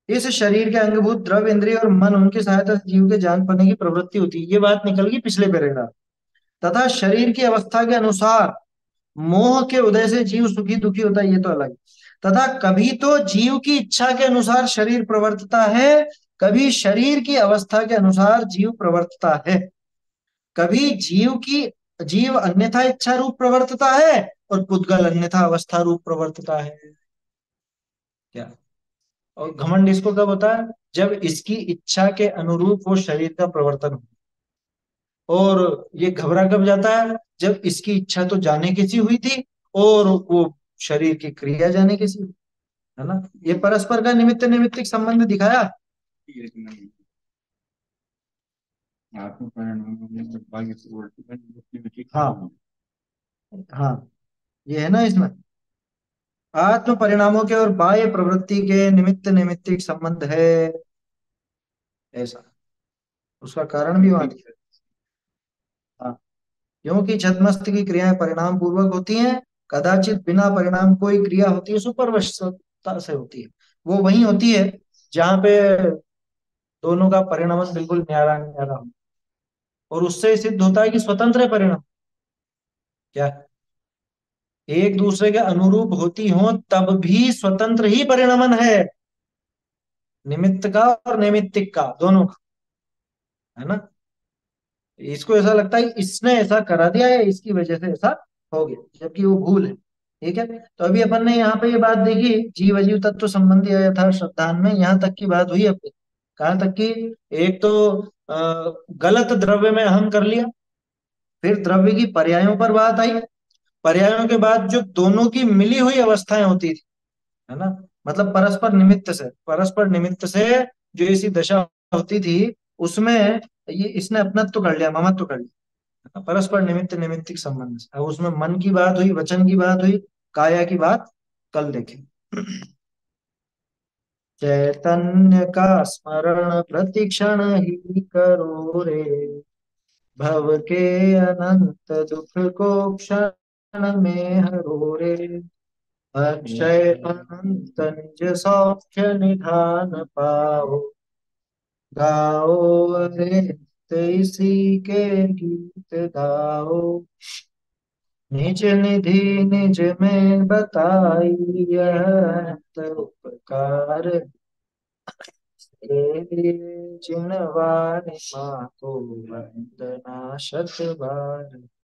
इस शरीर के अंगभूत द्रव्य इंद्रिय और मन, उनकी सहायता से जीव के जान पाने की प्रवृत्ति होती है, ये बात निकल गई पिछले पैराग्राफ। तथा शरीर की अवस्था के अनुसार मोह के उदय से जीव सुखी दुखी होता है, ये तो अलग। तथा कभी तो जीव की इच्छा के अनुसार शरीर प्रवर्तता है, कभी शरीर की अवस्था के अनुसार जीव प्रवर्तता है। कभी जीव अन्यथा इच्छा रूप प्रवर्तता है, और पुद्गल अन्यथा अवस्था रूप प्रवर्तता है। क्या, और घमंड इसको कब होता है, जब इसकी इच्छा के अनुरूप वो शरीर का प्रवर्तन हो। और ये घबरा कब जाता है, जब इसकी इच्छा तो जाने कैसी हुई थी, और वो शरीर की क्रिया जाने कैसी हुई, है ना। ये परस्पर का निमित्त निमित्तिक संबंध दिखाया। ये नहीं, आत्म परिणाम में बाह्य प्रवर्तन मुक्ति में ठीक हाँ नहीं। हाँ, ये है ना इसमें, आत्म परिणामों के और बाह्य प्रवृत्ति के निमित्त निमित्तिक संबंध है, ऐसा उसका कारण भी वहां दिया है। हाँ, क्योंकि छद्मस्त की क्रियाएं परिणाम पूर्वक होती हैं, कदाचित बिना परिणाम कोई क्रिया होती है सुपरवशता से होती है। वो वही होती है जहाँ पे दोनों का परिणाम बिल्कुल न्यारा न्यारा हो, और उससे सिद्ध होता है कि स्वतंत्र है परिणाम, क्या एक दूसरे के अनुरूप होती हो तब भी स्वतंत्र ही परिणमन है, निमित्त का और नैमित्तिक का दोनों का, है ना। इसको ऐसा लगता है इसने ऐसा करा दिया है, इसकी वजह से ऐसा हो गया, जबकि वो भूल है। ठीक है, तो अभी अपन ने यहाँ पे ये बात देखी, जीव अजीव तत्व संबंधी यथार्थ श्रद्धान में यहाँ तक की बात हुई अपनी। कहाँ तक की, एक तो गलत द्रव्य में अहम कर लिया, फिर द्रव्य की पर्यायों पर बात आई, पर्यायों के बाद जो दोनों की मिली हुई अवस्थाएं होती थी, है ना, मतलब परस्पर निमित्त से जो ऐसी दशा होती थी, उसमें ये इसने अपनत्व कर लिया, ममत्व कर लिया, परस्पर निमित्त निमित्तिक संबंध से। अब उसमें मन की बात हुई, वचन की बात हुई, काया की बात कल देखें। चैतन्य का स्मरण प्रतिक्षण ही करो रे, भव के अनंत दुख को क्षण में हरो रे, अक्षय अनंत निज सौख्य निधान पाओ, गाओ रे इसी के गीत गाओ, निज निधि निज में बताई यह अनंत उपकार, के लिए जिनवाणी माँ को वंदना शत बार।